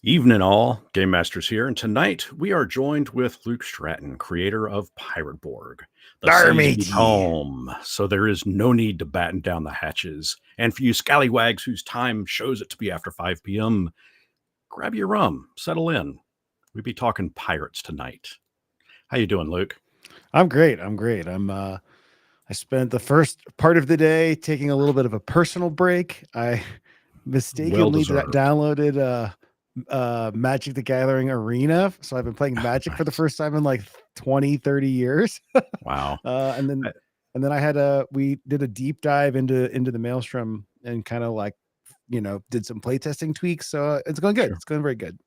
Evening all, GameMasters here, and tonight we are joined with Luke Stratten, creator of Pirate Borg. The Dar seas be matey. calm, so there is no need to batten down the hatches. And for you scallywags whose time shows it to be after 5 p.m., grab your rum, settle in. We'll be talking pirates tonight. How you doing, Luke? I'm great. I spent the first part of the day taking a little bit of a personal break. I Well mistakenly deserved. downloaded Magic the Gathering Arena. So I've been playing Magic for the Nice. first time in like 20, 30 years. Wow. uh and then I- and then I had we did a deep dive into the Maelstrom and kind of like did some playtesting tweaks. So it's going good. Sure. It's going very good.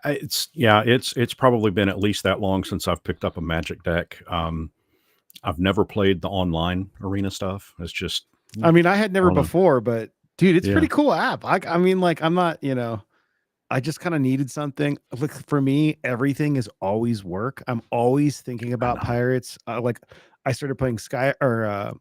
It's probably been at least that long since I've picked up a Magic deck. I've never played the online arena stuff. It's just, I mean, I had I never don't know. before, but dude, it's Yeah. pretty cool app. I mean, like, I'm not, I just kind of needed something. Like for me, everything is always work. I'm always thinking I about know. pirates. Like, I started playing Sky or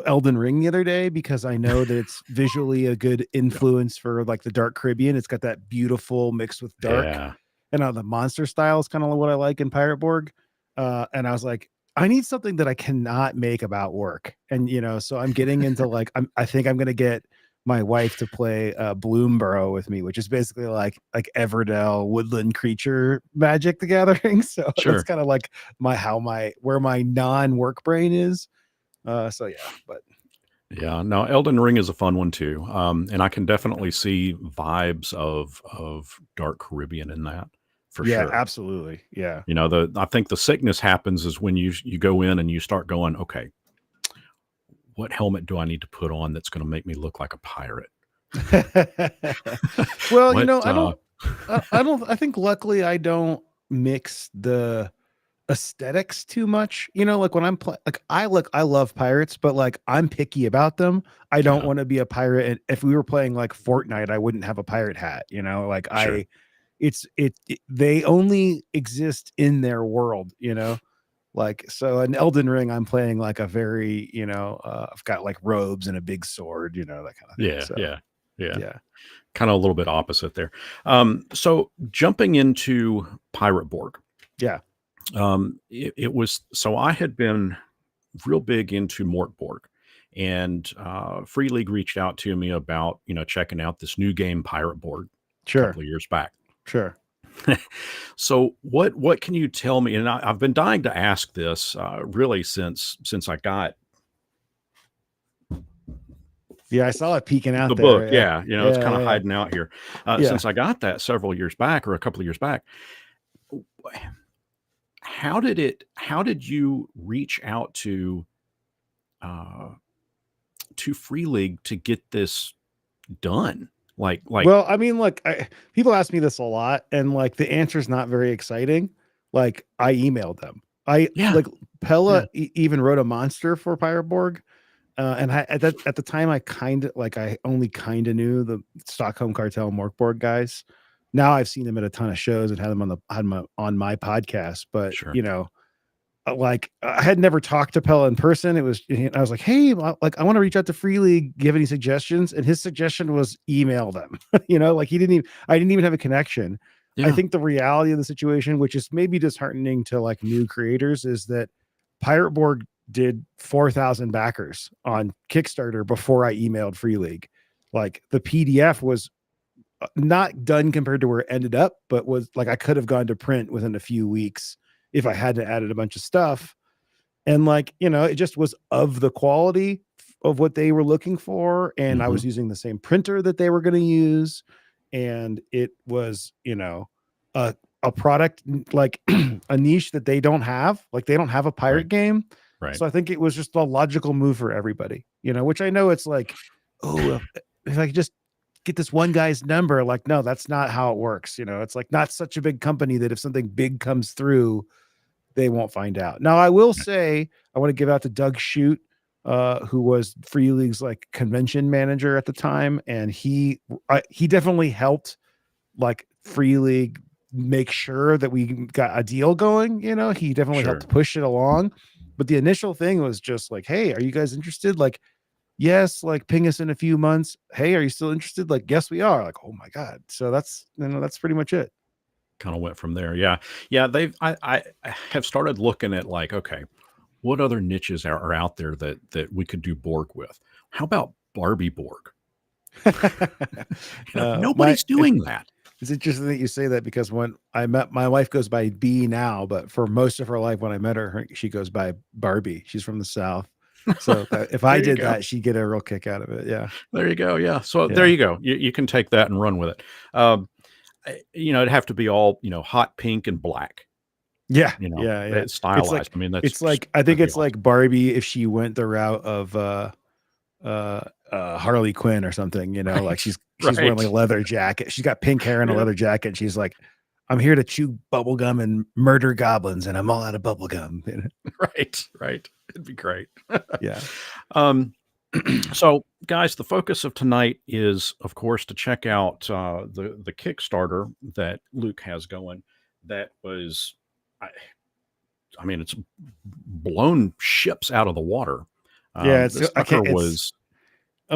Elden Ring the other day because I know that it's visually a good Yep. influence for like the Dark Caribbean. It's got that beautiful mix with dark, Yeah. and the monster style is kind of what I like in Pirate Borg. And I was like, I need something that I cannot make about work. And so I'm getting into like I think I'm gonna get my wife to play Bloomborough with me, which is basically like Everdell woodland creature Magic the Gathering. So that's Sure. kind of like where my non-work brain is. So yeah, but Yeah. No, Elden Ring is a fun one too. And I can definitely see vibes of Dark Caribbean in that for yeah, sure. absolutely. Yeah. I think the sickness happens is when you go in and you start going, okay, what helmet do I need to put on that's going to make me look like a pirate? Well, What I think luckily I don't mix the aesthetics too much. Like when I'm like I love pirates, but like I'm picky about them. I don't yeah, want to be a pirate. And if we were playing like Fortnite, I wouldn't have a pirate hat, like sure. they only exist in their world. Like so an Elden Ring, I'm playing like a very, I've got like robes and a big sword, that kind of thing. Yeah, So yeah, yeah. yeah. Kind of a little bit opposite there. So jumping into Pirate Borg, Yeah. it was so I had been real big into Mort Borg, and Free League reached out to me about checking out this new game Pirate Borg a Sure. couple of years back. Sure. So what can you tell me? And I've been dying to ask this really since I got Yeah, I saw it peeking the out book. there. Yeah. Yeah, it's Yeah. kind of Yeah. hiding out here. Yeah. Since I got that several years back or a couple of years back, how did you reach out uh to Free League to get this done? Like Well, I mean, like people ask me this a lot, and like the answer is not very exciting. Like I emailed them. I yeah, like yeah, Pella even wrote a monster for Pirate Borg. And at the time, I only kind of knew the Stockholm Cartel and Morkborg guys. Now I've seen them at a ton of shows and had them on my podcast. But sure. like I had never talked to Pella in person. I was like, hey, like I want to reach out to Free League. Give any suggestions? And his suggestion was email them. Like I didn't even have a connection. I Yeah, think the reality of the situation, which is maybe disheartening to like new creators, is that Pirate Borg did 4,000 backers on Kickstarter before I emailed Free League. Like the PDF was not done compared to where it ended up, but was like I could have gone to print within a few weeks if I hadn't added a bunch of stuff. And like, it just was of the quality of what they were looking for. And I was hmm, using the same printer that they were going to use. And it was, a product like a niche that they don't have. Like they don't have a right, pirate game. right. So I think it was just a logical move for everybody, which I know it's like, oh, if I could just get this one guy's number, like, no, that's not how it works. It's like not such a big company that if something big comes through, they won't find out. Now, I will say, I want to give out to Doug Shute, who was Free League's like convention manager at the time, and he definitely helped like Free League make sure that we got a deal going. He definitely helped Sure. push it along. But the initial thing was just like, hey, are you guys interested? Like, yes, like ping us in a few months. Hey, are you still interested? Like, yes, we are. Like, oh my God. So that's, that's pretty much it. Kind of went from there. Yeah. Yeah. I have started looking at like, okay, what other niches are out there that we could do Borg with? How about Barbie Borg? My Nobody's doing that. It's interesting that you say that, because when I met, my wife goes by B now, but for most of her life, when I met her, she goes by Barbie. She's from the South. So if I There you did go. that, she'd get a real kick out of it. Yeah. There you go. Yeah. So there Yeah. you go. You can take that and run with it. It'd have to be all, hot pink and black, Yeah. Yeah. it's It's like, stylized. I mean, that's I think that'd be it's awesome. like Barbie if she went the route of, Harley Quinn or something, like Right. she's wearing like a Right. leather jacket. She's got pink hair and a Yeah. leather jacket. And she's like, I'm here to chew bubble gum and murder goblins, and I'm all out of bubble gum. Right. Right. It'd be great. Yeah. um, so, guys, the focus of tonight is, of course, to check out the Kickstarter that Luke has going. That was, I, I mean, it's blown ships out of the water. Yeah. This I sucker can't, was,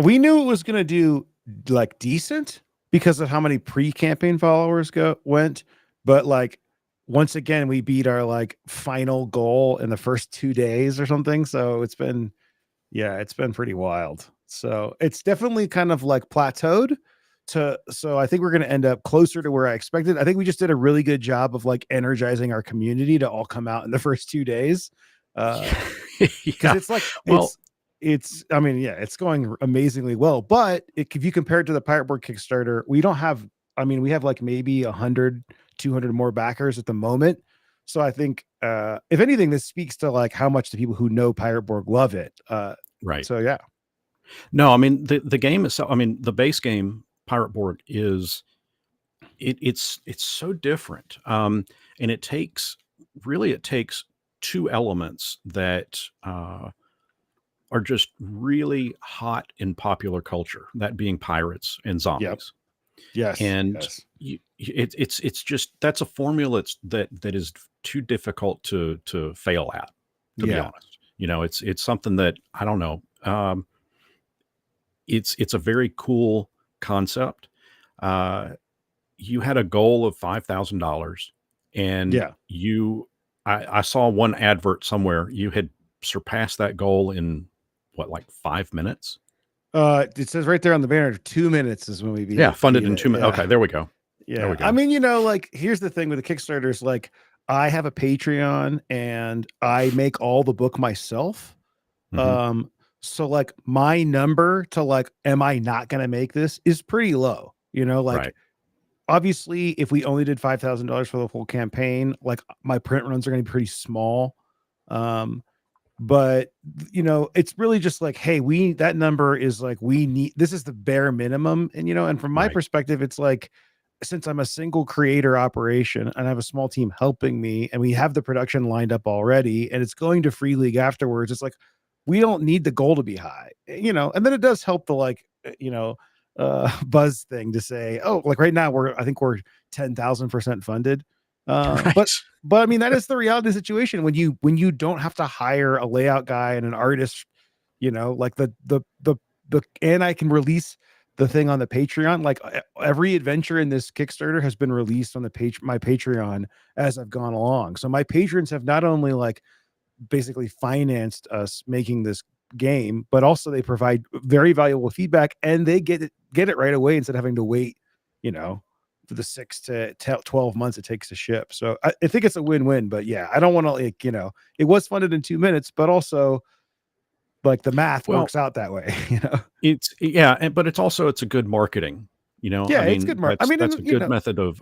we knew it was going to do like decent because of how many pre-campaign followers went, but like once again we beat our like final goal in the first 2 days or something. So it's been pretty wild. So it's definitely kind of like plateaued so I think we're going to end up closer to where I expected. I think we just did a really good job of like energizing our community to all come out in the first 2 days. Because yeah. it's like Well, it's I mean, yeah, it's going amazingly well. But if you compare it to the Pirate Borg Kickstarter, we don't have, I mean, we have like maybe 100, 200 more backers at the moment. So I think if anything, this speaks to like how much the people who know Pirate Borg love it. right. So yeah. No, I mean the game itself. I mean the base game Pirate Borg is it's so different, and it takes two elements that are just really hot in popular culture. That being pirates and Yep. zombies, Yes. and Yes. it's just that's a formula that is too difficult to fail at. To be Yeah. honest, it's something that I don't know. It's a very cool concept. Uh, you had a goal of $5,000, and Yeah. I saw one advert somewhere. You had surpassed that goal in what, like 5 minutes? It says right there on the banner, 2 minutes is when we Yeah, funded beat in it. 2 minutes. Yeah. Okay, there we go. There Yeah. we I go. mean, like, here's the thing with the Kickstarters, like, I have a Patreon and I make all the book myself. Hmm. Um, so like my number to like, am I not gonna make this is pretty low, like Right. obviously if we only did $5,000 for the whole campaign, like my print runs are gonna be pretty small. Um, but it's really just like, hey, that number is like, we need, this is the bare minimum. And from my Right. perspective, it's like, since I'm a single creator operation and I have a small team helping me and we have the production lined up already and it's going to Free League afterwards, it's like, we don't need the goal to be high, and then it does help the like, buzz thing to say, oh, like right now I think we're 10,000% funded. But Right. I mean, that is the reality of the situation when you don't have to hire a layout guy and an artist, like and I can release the thing on the Patreon. Like every adventure in this Kickstarter has been released on my Patreon as I've gone along. So my patrons have not only like basically financed us making this game, but also they provide very valuable feedback and they get it right away instead of having to wait, for the 6 to 12 months it takes to ship. So I think it's a win-win, but yeah, I don't want to like, it was funded in 2 minutes, but also like the math Well, works out that way, but it's a good marketing. I Yeah, it's mean, good I mean, that's a and good method of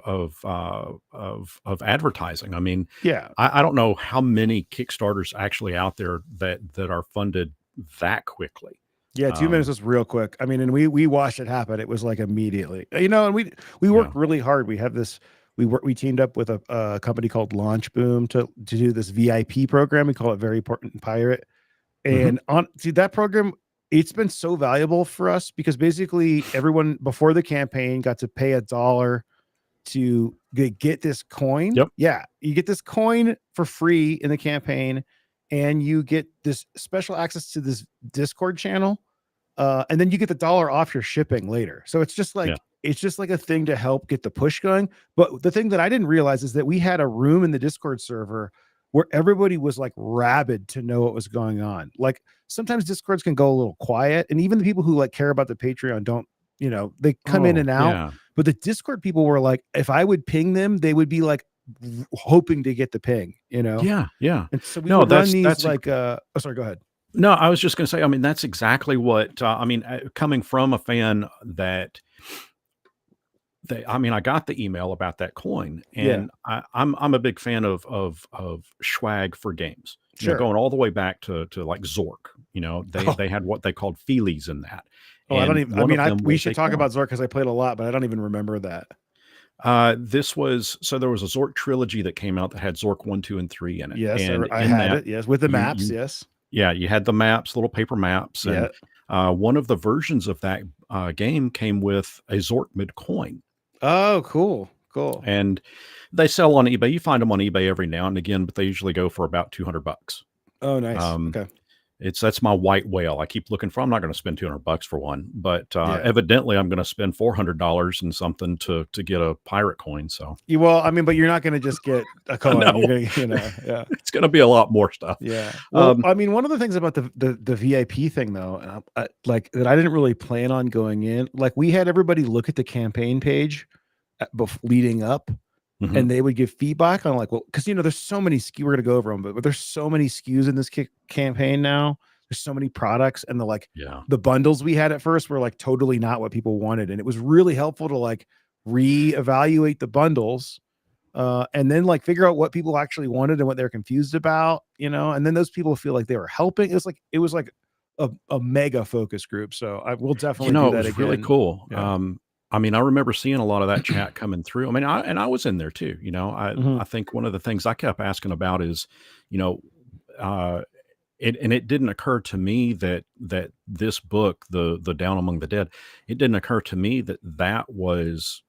advertising. I mean, yeah. I don't know how many Kickstarters actually out there that are funded that quickly. Yeah, 2 minutes Um, was real quick. I mean, and we watched it happen. It was like immediately, and we yeah. worked really hard. We have this, we teamed up with a company called Launch Boom to do this VIP program. We call it Very Important Pirate. Hmm. And that program, it's been so valuable for us because basically everyone before the campaign got to pay $1 to get this coin. Yep. Yeah, you get this coin for free in the campaign, and you get this special access to this Discord channel And then you get the $1 off your shipping later. So it's just Yeah. like a thing to help get the push going. But the thing that I didn't realize is that we had a room in the Discord server where everybody was like rabid to know what was going on. Like sometimes Discords can go a little quiet, and even the people who like care about the Patreon don't, they come in Oh, and out. yeah. But the Discord people were like, if I would ping them, they would be like hoping to get the ping, Yeah. Yeah. And so we No, would run these that's like oh, sorry, go ahead. no, I was just going to say, I mean, that's exactly what, coming from a fan that I mean, I got the email about that coin, Yeah, and I'm a big fan of swag for games. sure. Going all the way back to like Zork. They had what they called feelies in that, Oh, I don't and even. I one mean, of them we was should a talk coin. about Zork because I played a lot, but I don't even remember that. This was so there was a Zork trilogy that came out that had Zork 1, 2, and 3 in it, Yes, and I in had that it. Yes, with the you maps. you Yes. yeah, you had the maps, little paper maps, Yeah. and one of the versions of that game came with a Zork mid coin. Oh, cool. Cool. And they sell on eBay. You find them on eBay every now and again, but they usually go for about $200. Oh, nice. Um, Okay. that's my white whale. I keep looking for. I'm not going to spend $200 for one, but Yeah. evidently I'm going to spend $400 and something to get a pirate coin. So Well, I mean, but you're not going to just get a coin. You're no, going to, yeah. it's going to be a lot more stuff. Yeah. Well, Um, I mean, one of the things about the VIP thing though, and like that I didn't really plan on going in. Like we had everybody look at the campaign page leading up, mhm, and they would give feedback on like, well, because there's so many SKUs. We're gonna go over them, but there's so many SKUs in this campaign now. There's so many products, and yeah, the bundles we had at first were like totally not what people wanted, and it was really helpful to like reevaluate the bundles, and then like figure out what people actually wanted and what they're confused about, and then those people feel like they were helping. It was like a mega focus group. So I will definitely do it that was really again. cool. Yeah. I mean, I remember seeing a lot of that chat coming through. I mean, I was in there too. Hmm. I think one of the things I kept asking about is, you know, uh, it didn't occur to me that this book, the Down Among the Dead, it didn't occur to me that was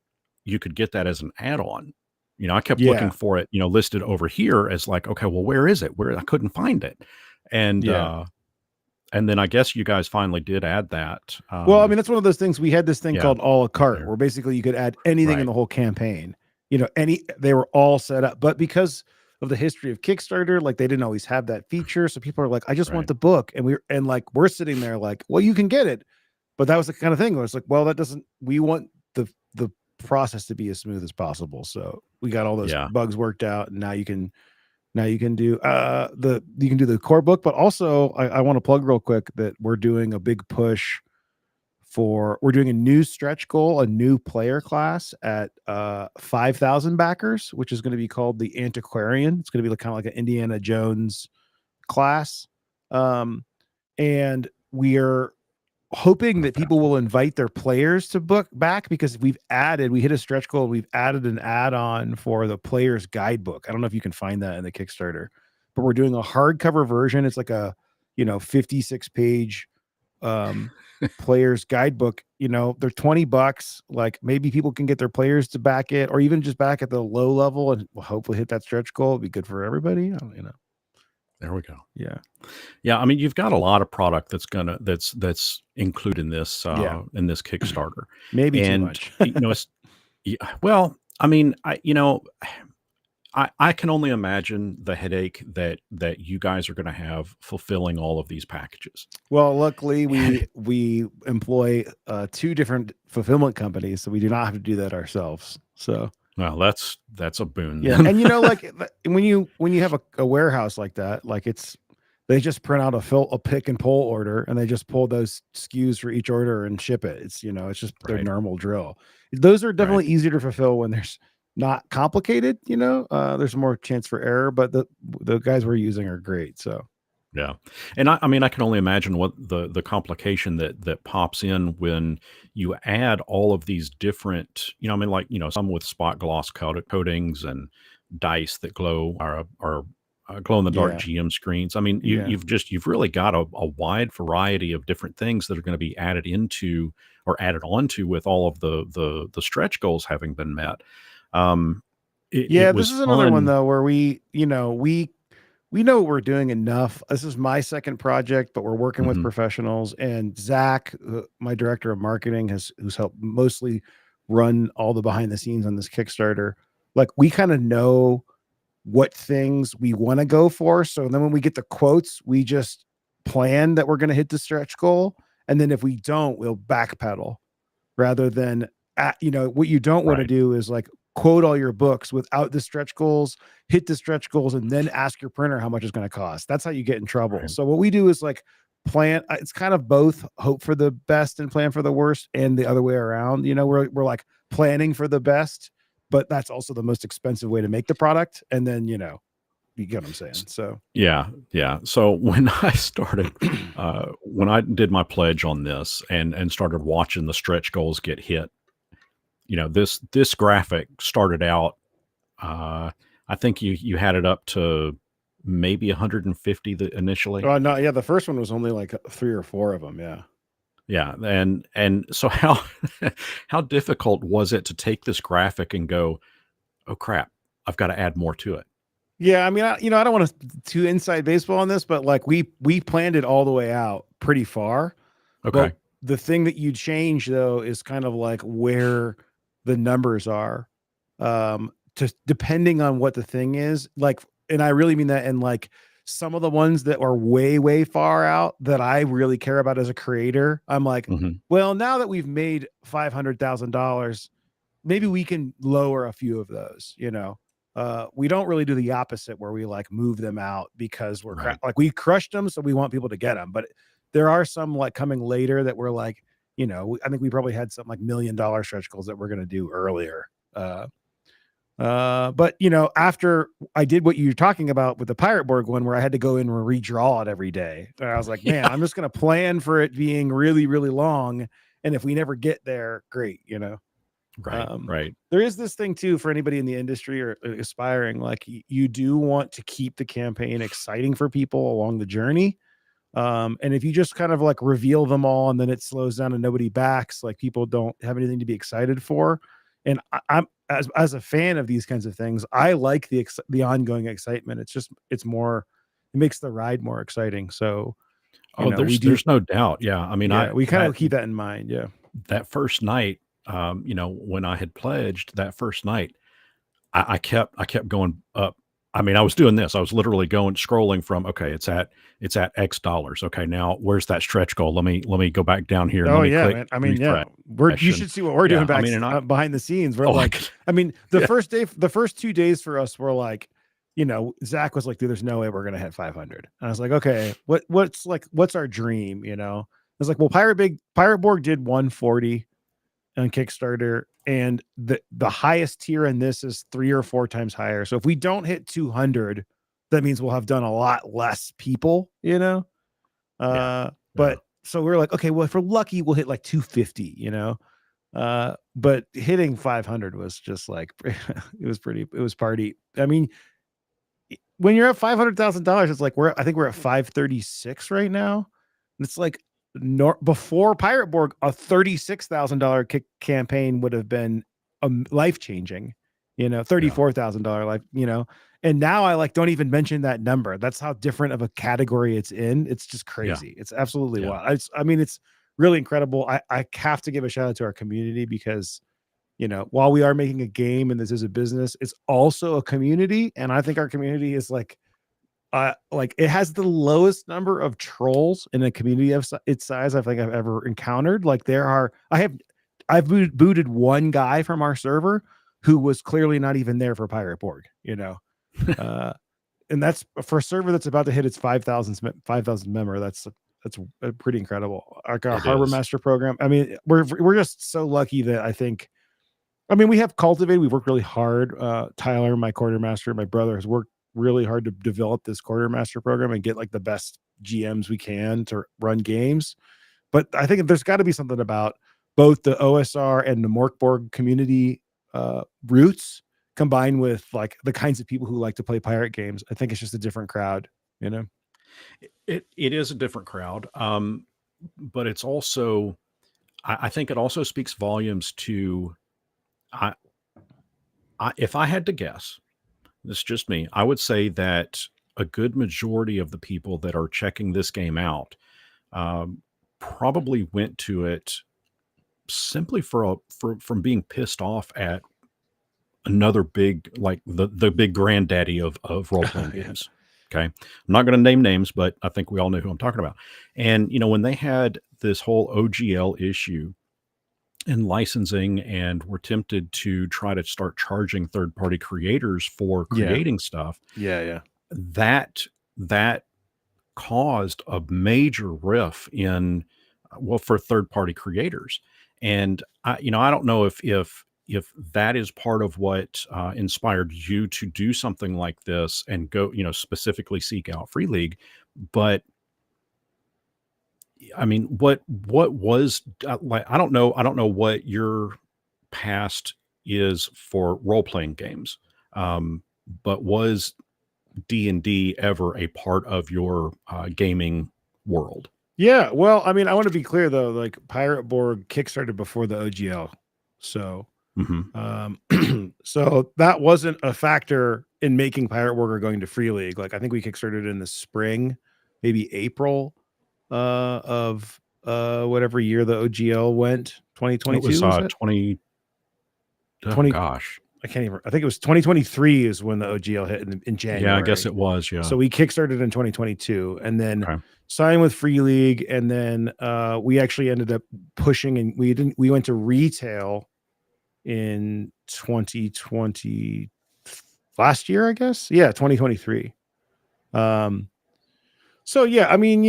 you could get that as an add-on. I kept looking Yeah. for it, listed over here as like, okay, well, where is it? Where I couldn't find it, and Yeah. uh, and then I guess you guys finally did add that. Well, I mean, that's one of those things. We had this thing Yeah, called a la up carte, there, where basically you could add anything in right? the whole campaign. They were all set up, but because of the history of Kickstarter, like they didn't always have that feature. So people are like, I just want Right. the book, and like we're sitting there like, well, you can get it, but that was the kind of thing where it's like, well, that doesn't. We want the process to be as smooth as possible. So we got all those Yeah. bugs worked out, and now you can do the core book, but also I want to plug real quick that we're doing a big push we're doing a new stretch goal, a new player class at 5,000 backers, which is going to be called the Antiquarian. It's going to be kind of like an Indiana Jones class. And we are hoping Oh, that people will invite their players to book back because we hit a stretch goal. We've added an add-on for the player's guidebook. I don't know if you can find that in the Kickstarter, but we're doing a hardcover version. It's like a 56 page player's guidebook. They're $20. Like maybe people can get their players to back it, or even just back at the low level and hopefully hit that stretch goal. It'd be good for everybody. there we go. Yeah. Yeah, I mean, you've got a lot of product that's included Yeah. in this Kickstarter, Maybe too and much. it's yeah, well, I mean, I can only imagine the headache that you guys are going to have fulfilling all of these packages. Well, luckily we employ two different fulfillment companies, so we do not have to do that ourselves. So Well, that's a boon yeah, then. and like when you have a warehouse like that, like they just print out a pick and pull order, and they just pull those SKUs for each order and ship it. It's just their Right, normal drill. Those are right. definitely easier to fulfill when there's not complicated. There's more chance for error, but the guys we're using are great. So Yeah, and I mean, I can only imagine what the complication that pops in when you add all of these different, I mean, like, some with spot gloss coatings and dice that glow or glow in the dark yeah, GM screens. I mean, yeah, you've really got a wide variety of different things that are going to be added into or added onto with all of the stretch goals having been met. Um, it yeah. was This is another one fun. though where we we know we're doing enough. This is my second project, but we're working with Mhm. professionals. And Zach, my director of marketing, who's helped mostly run all the behind the scenes on this Kickstarter. Like we kind of know what things we want to go for. So then when we get the quotes, we just plan that we're going to hit the stretch goal. And then if we don't, we'll backpedal rather than, what you don't want to Right. do is like quote all your books without the stretch goals, hit the stretch goals, and then ask your printer how much it's going to cost. That's how you get in trouble. Right. So what we do is like plan. It's kind of both hope for the best and plan for the worst, and the other way around. We're like planning for the best, but that's also the most expensive way to make the product. And then you get what I'm saying. So Yeah, yeah. So when I started, when I did my pledge on this and started watching the stretch goals get hit, this graphic started out. Uh, I think you had it up to maybe 150 initially. no, yeah, the first one was only like three or four of them. Yeah. Yeah, and so how how difficult was it to take this graphic and go, oh crap, I've got to add more to it. Yeah, I mean, I don't want to too inside baseball on this, but like we planned it all the way out pretty far. But Okay. the thing that you change though is kind of like where the numbers are. Just depending on what the thing is, like, and I really mean that. And like some of the ones that are way, way far out that I really care about as a creator, I'm like, Hmm. well, now that we've made $500,000, maybe we can lower a few of those. We don't really do the opposite where we like move them out because Right. like we crushed them, so we want people to get them. But there are some like coming later that we're like, I think we probably had some like $1 million stretch goals that we're going to do earlier. But after I did what you're talking about with the Pirate Borg one, where I had to go in and redraw it every day, and I was like, man, Yeah. I'm just going to plan for it being really, really long. And if we never get there, great. Right. Right. There is this thing too for anybody in the industry or aspiring, like you do want to keep the campaign exciting for people along the journey. And if you just kind of like reveal them all and then it slows down and nobody backs, like people don't have anything to be excited for. And I'm as a fan of these kinds of things, I like the ongoing excitement. It makes the ride more exciting. So, Oh, we there's do, no doubt. Yeah. I mean, yeah, we kind of keep that in mind. Yeah. that first night, when I had pledged that first night, I kept going up. I mean, I was doing this. I was literally scrolling from, okay, it's at X dollars. Okay, now where's that stretch goal? Let me go back down here and let Oh me yeah, click man. I mean, yeah, refresh. you And should see what we're doing yeah, I mean, and I behind the scenes. We're oh, I like, could, I mean, yeah, the first 2 days for us were like, Zach was like, dude, there's no way we're gonna hit 500. And I was like, okay, what's our dream? I was like, well, Pirate Borg did 140 on Kickstarter, and the highest tier in this is 3 or 4 times higher. So if we don't hit 200, that means we'll have done a lot less people. yeah, yeah. But so we are like, okay, well, if we're lucky, we'll hit like 250. But hitting 500 was just like it was party. I mean, when you're at $500,000, it's like I think we're at 536 right now. And it's like before Pirate Borg, a $36,000 campaign would have been life changing, Yeah. $34,000 life. And now I like don't even mention that number. That's how different of a category it's in. It's just Yeah. crazy. It's absolutely Yeah. wild. I mean, it's really incredible. I have to give a shout out to our community because while we are making a game and this is a business, it's also a community. And I think our community is like it has the lowest number of trolls in a community of its size I think I've ever encountered. Like I've booted one guy from our server who was clearly not even there for Pirate Borg. Uh, and that's for a server that's about to hit its 5,000 member. That's pretty incredible. Like our It Harbor is. Master program. I mean, we're just so lucky that we have cultivated. We've worked really hard. Tyler, my quartermaster, my brother has worked really hard to develop this quartermaster program and get like the best GMs we can to run games. But I think there's got to be something about both the OSR and the Morkborg community roots combined with like the kinds of people who like to play pirate games. I think it's just a different crowd. It is a different crowd. But it's also, I think it also speaks volumes to, I, if I had to guess, this is just me, I would say that a good majority of the people that are checking this game out probably went to it simply from being pissed off at another big, like the big granddaddy of role playing Yeah. games. Okay, I'm not going to name names, but I think we all know who I'm talking about. And when they had this whole OGL issue in licensing and were tempted to try to start charging third party creators for Yeah. creating stuff, Yeah. that caused a major riff in well, for third party creators. And I don't know if that is part of what inspired you to do something like this and go, specifically seek out Free League. But I mean, what was like? I don't know what your past is for role playing games. But was D&D ever a part of your gaming world? Yeah. Well, I mean, I want to be clear though, like Pirate Borg kickstarted before the OGL. So Mhm. so that wasn't a factor in making Pirate Borg or going to Free League. Like I think we kickstarted in the spring, maybe April of whatever year the OGL went. It was, 2022 was it? 20 oh 20 gosh. I can't even I think it was 2023 is when the OGL hit in Yeah, I guess January. it was, yeah. So we kickstarted in 2022 and then Okay. signed with Free League, and then we actually ended up pushing, and we went to retail in 2020 last year, I guess. Yeah, 2023. Um so yeah, I mean,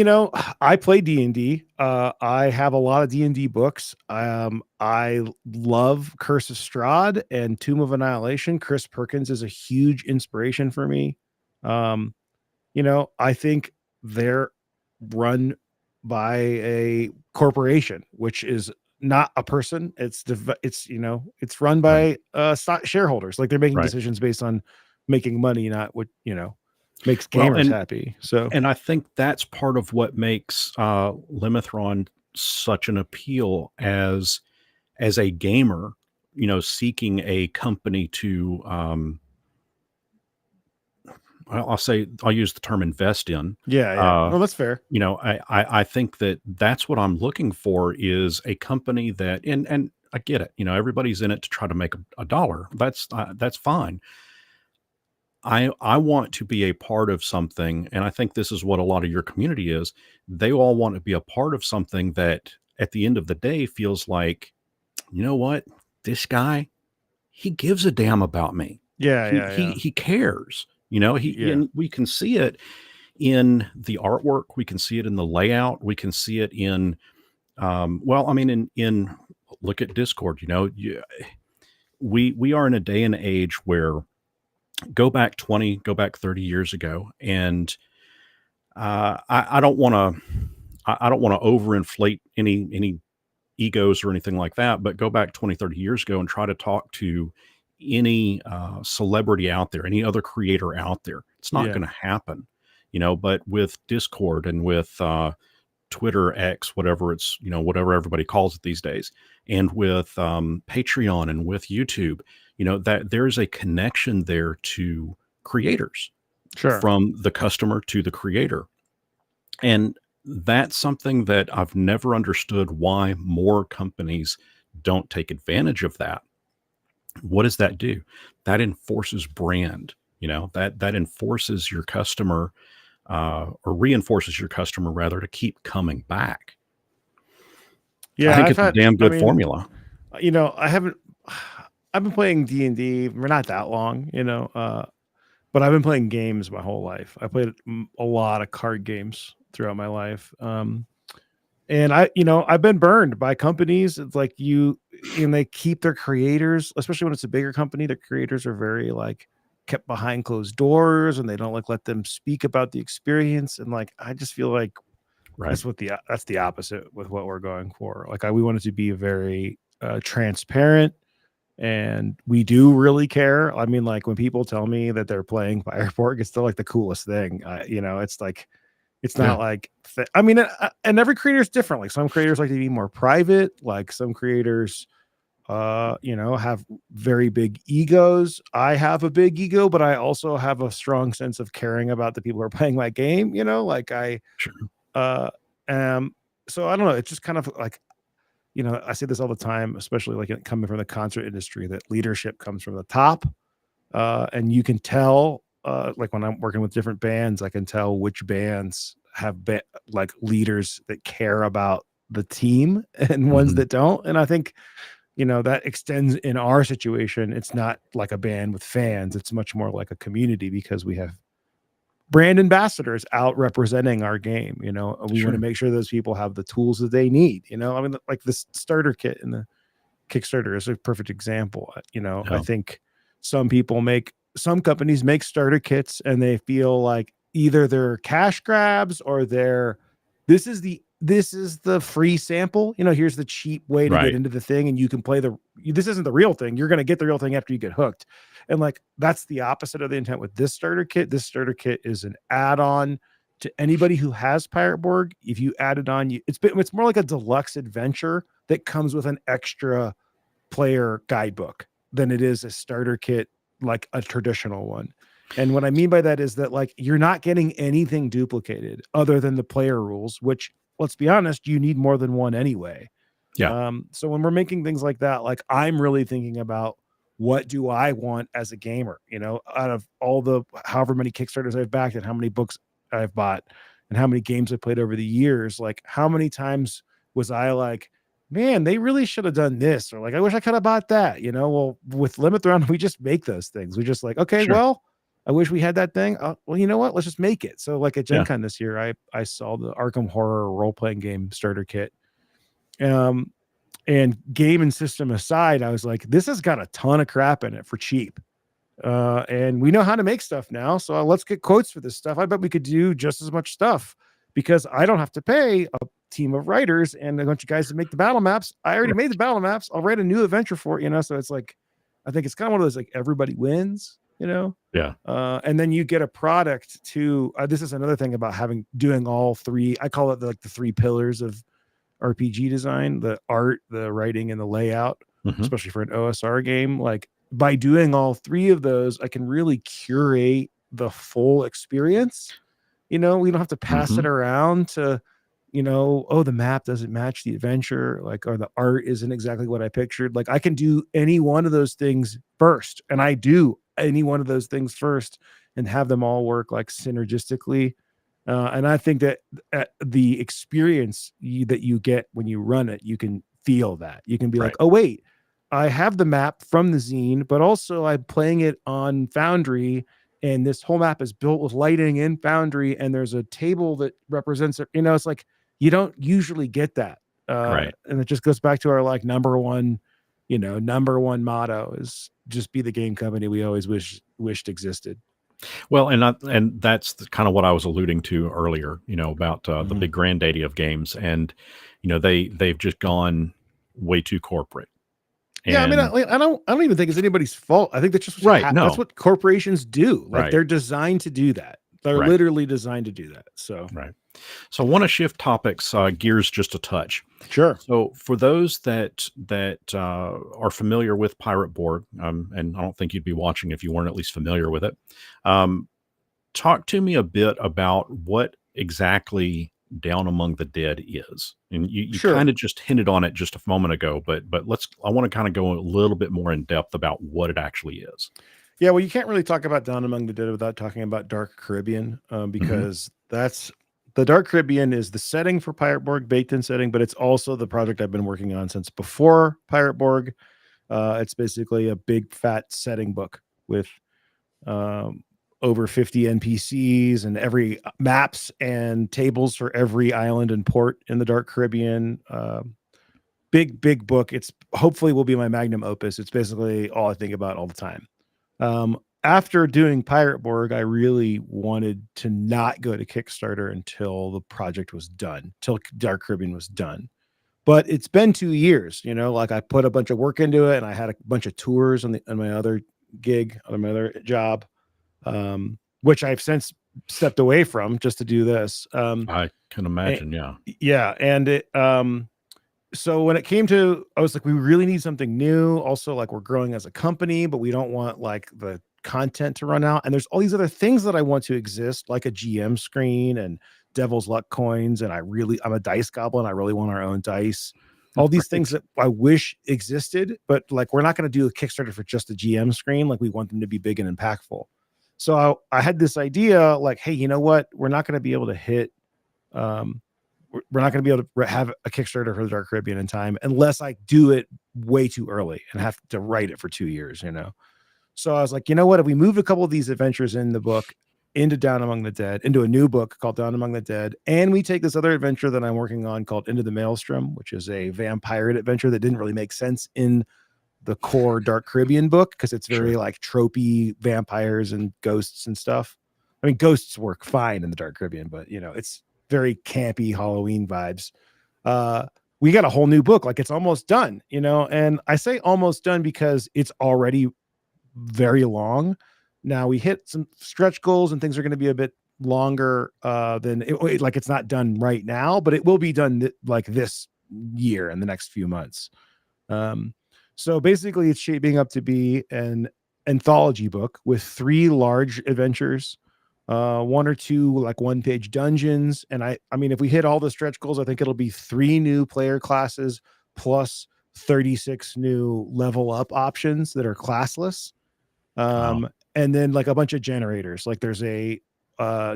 I play D&D. I have a lot of D&D books. I love Curse of Strahd and Tomb of Annihilation. Chris Perkins is a huge inspiration for me. Um I think they're run by a corporation, which is not a person. It's run Right, by stock shareholders. Like they're making right. decisions based on making money, not what, makes Well, gamers happy. So and I think that's part of what makes, Limithron such an appeal as a gamer, seeking a company to, I'll use the term invest in. yeah. Uh, No, that's fair. I think that's what I'm looking for is a company that and I get it. Everybody's in it to try to make a dollar. That's fine. I want to be a part of something, and I think this is what a lot of your community is. They all want to be a part of something that at the end of the day feels like, you know what? This guy, he gives a damn about me. Yeah, He yeah, he yeah. he cares. Yeah. And we can see it in the artwork, we can see it in the layout, we can see it in well, I mean in look at Discord, we are in a day and age where go back 20, go back 30 years ago, and I don't want to I don't want to overinflate any egos or anything like that, but go back 20, 30 years ago and try to talk to any celebrity out there, any other creator out there. It's not Yeah. going to happen, but with Discord and with Twitter, X, whatever whatever everybody calls it these days, and with Patreon and with YouTube, that there's a connection there to creators Sure. from the customer to the creator. And that's something that I've never understood why more companies don't take advantage of that. What does that do? That enforces brand, that enforces your customer or reinforces your customer rather to keep coming back. I Yeah, think it's a damn I good mean, formula. I haven't I've been playing D&D for not that long, but I've been playing games my whole life. I played a lot of card games throughout my life. And I've been burned by companies. It's like and they keep their creators, especially when it's a bigger company, their creators are very like kept behind closed doors and they don't let them speak about the experience. And like, I just feel like Right. that's the opposite with what we're going for. Like we want it to be very transparent, and we do really care. I mean, like when people tell me that they're playing Pirate Borg, it's still like the coolest thing. It's like it's Yeah. not like I mean, and every creator is different. Like some creators like to be more private. Like some creators have very big egos. I have a big ego, but I also have a strong sense of caring about the people who are playing my game, like Sure. uh, so I don't know. It's just kind of like, I say this all the time, especially like coming from the concert industry, that leadership comes from the top. And you can tell, like when I'm working with different bands, I can tell which bands have like leaders that care about the team and ones Mhm. that don't. And I think, that extends in our situation. It's not like a band with fans. It's much more like a community because we have brand ambassadors out representing our game. We want to Sure. make sure those people have the tools that they need. I mean, like this starter kit in the Kickstarter is a perfect example. I Yeah. think some companies make starter kits and they feel like either they're cash grabs or this is the free sample. Here's the cheap way to get Right. into the thing, and you can play this isn't the real thing. You're going to get the real thing after you get hooked. And like that's the opposite of the intent with this starter kit. This starter kit is an add-on to anybody who has Pirate Borg. If you add it on, it's more like a deluxe adventure that comes with an extra player guidebook than it is a starter kit like a traditional one. And what I mean by that is that like you're not getting anything duplicated other than the player rules, which let's be honest, you need more than one anyway. Yeah. So when we're making things like that, like I'm really thinking about what do I want as a gamer, out of all the however many Kickstarters I've backed and how many books I've bought and how many games I played over the years, like how many times was I like, man, they really should have done this, or like, I wish I could have bought that, well, with Limit Throne, we just make those things. We just like, okay, Sure. well, I wish we had that thing. Well, you know what? Let's just make it. So like at Gen Yeah. Con this year, I saw the Arkham Horror role-playing game starter kit. And game and system aside, I was like, this has got a ton of crap in it for cheap. And we know how to make stuff now. So let's get quotes for this stuff. I bet we could do just as much stuff because I don't have to pay a team of writers and a bunch of guys to make the battle maps. I already made the battle maps. I'll write a new adventure for it, So it's like, I think it's kind of one of those, like everybody wins, Yeah. and then you get a product to, this is another thing about doing all three. I call it like the three pillars of RPG design: the art, the writing, and the layout, Mhm. especially for an OSR game. Like by doing all three of those, I can really curate the full experience. We don't have to pass it Mhm. around to, oh, the map doesn't match the adventure, like, or the art isn't exactly what I pictured. Like I can do any one of those things first, and I do any one of those things first and have them all work like synergistically. And I think that the experience that you get when you run it, you can feel that. You can be like, Right. oh, wait, I have the map from the zine, but also I'm playing it on Foundry. And this whole map is built with lighting in Foundry. And there's a table that represents it. It's like you don't usually get that. Right. And it just goes back to our like number one motto is just be the game company we always wished existed. Well, and that's kind of what I was alluding to earlier, about the Mhm. big granddaddy of games, and they've just gone way too corporate. Yeah, I mean, And I don't even think it's anybody's fault. I think that's just right, that's no, what corporations do. Like right, they're designed to do that. They're right, literally designed to do that. So right. So I want to shift topics, gears just a touch. sure, So for those that are familiar with Pirate Borg, and I don't think you'd be watching if you weren't at least familiar with it. Um, Talk to me a bit about what exactly Down Among the Dead is. And you kind sure. of just hinted on it just a moment ago, but I want to kind of go a little bit more in depth about what it actually is. Yeah, well, you can't really talk about Down Among the Dead without talking about Dark Caribbean, Hmm. because that's the Dark Caribbean is the setting for Pirate Borg, baked in setting, but it's also the project I've been working on since before Pirate Borg. It's basically a big fat setting book with um, over 50 NPCs and every maps and tables for every island and port in the Dark Caribbean. Big book. It's hopefully will be my magnum opus. It's basically all I think about all the time. After doing Pirate Borg, I really wanted to not go to Kickstarter until the project was done, till Dark Caribbean was done. But it's been 2 years, like I put a bunch of work into it and I had a bunch of tours on my other gig, on my other job, which I've since stepped away from just to do this. I can And, imagine. Yeah. yeah. And so when it came to, I was like, we really need something new. Also, like we're growing as a company, but we don't want like the content to run out. And there's all these other things that I want to exist, like a GM screen and Devil's Luck coins. And I'm a dice goblin. I really want our own dice. All these things Right. that I wish existed, but like we're not going to do a Kickstarter for just a GM screen. Like we want them to be big and impactful. So I had this idea, like, hey, you know what? We're not going to be able to hit we're not going to be able to have a Kickstarter for the Dark Caribbean in time unless I do it way too early and have to write it for 2 years, you know? So I was like, you know what? If we moved a couple of these adventures in the book into Down Among the Dead, into a new book called Down Among the Dead, and we take this other adventure that I'm working on called Into the Maelstrom, which is a vampire adventure that didn't really make sense in the core Dark Caribbean book because it's very like tropey vampires and ghosts and stuff. I mean, ghosts work fine in the Dark Caribbean, but you know, it's very campy Halloween vibes. We got a whole new book, like it's almost done, you know, and I say almost done because it's already very long. Now we hit some stretch goals and things are going to be a bit longer than like it's not done right now, but it will be done like this year in the next few months. So basically it's shaping up to be an anthology book with 3 large adventures, 1 or 2 like 1-page dungeons. And I mean, if we hit all the stretch goals, I think it'll be 3 new player classes plus 36 new level up options that are classless. Wow. And then like a bunch of generators. Like there's a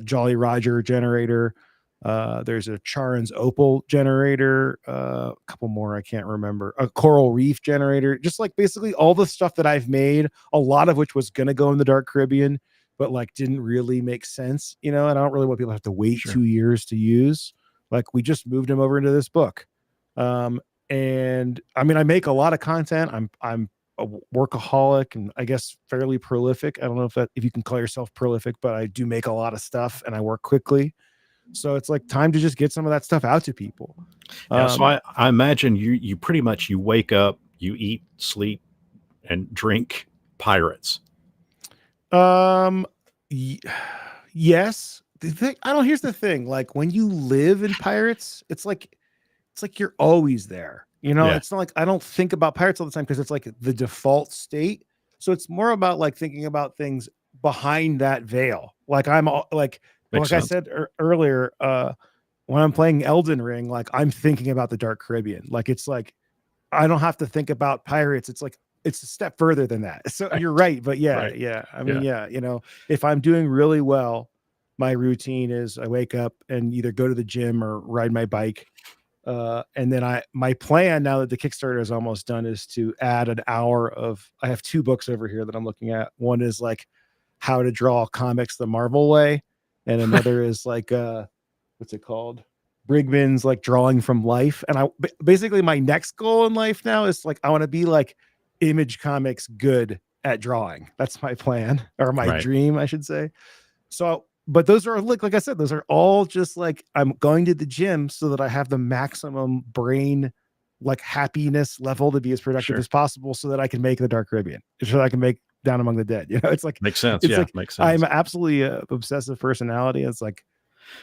Jolly Roger generator. There's a Charon's Opal generator, a couple more I can't remember, a Coral Reef generator, just like basically all the stuff that I've made, a lot of which was going to go in the Dark Caribbean, but like didn't really make sense, you know, and I don't really want people to have to wait 2 years to use. Like we just moved them over into this book. And I mean, I make a lot of content. I'm a workaholic and I guess fairly prolific. I don't know if you can call yourself prolific, but I do make a lot of stuff and I work quickly. So it's like time to just get some of that stuff out to people. Yeah. So I imagine you pretty much you wake up, you eat, sleep, and drink pirates. Yes. Here's the thing. Like when you live in pirates, it's like you're always there. You know, Yeah. it's not like I don't think about pirates all the time because it's like the default state. So it's more about like thinking about things behind that veil. Like Makes I sense. said earlier, when I'm playing Elden Ring, like I'm thinking about the Dark Caribbean. Like it's like I don't have to think about pirates. It's like it's a step further than that. So Right. you're right, but yeah, Right. yeah. I mean, Yeah. yeah, you know, if I'm doing really well, my routine is I wake up and either go to the gym or ride my bike. And then my plan now that the Kickstarter is almost done is to add an hour of, I have 2 books over here that I'm looking at. One is like how to draw comics the Marvel way, and another is like what's it called? Brigman's like drawing from life. And basically my next goal in life now is like I want to be like Image Comics good at drawing. That's my plan or my Right. dream, I should say. So, but those are like I said, those are all just like I'm going to the gym so that I have the maximum brain like happiness level to be as productive Sure. as possible so that I can make the Dark Caribbean, so that I can make Down Among the Dead. You know, Makes sense. it's Yeah. like Makes I'm sense. absolutely a obsessive personality. It's like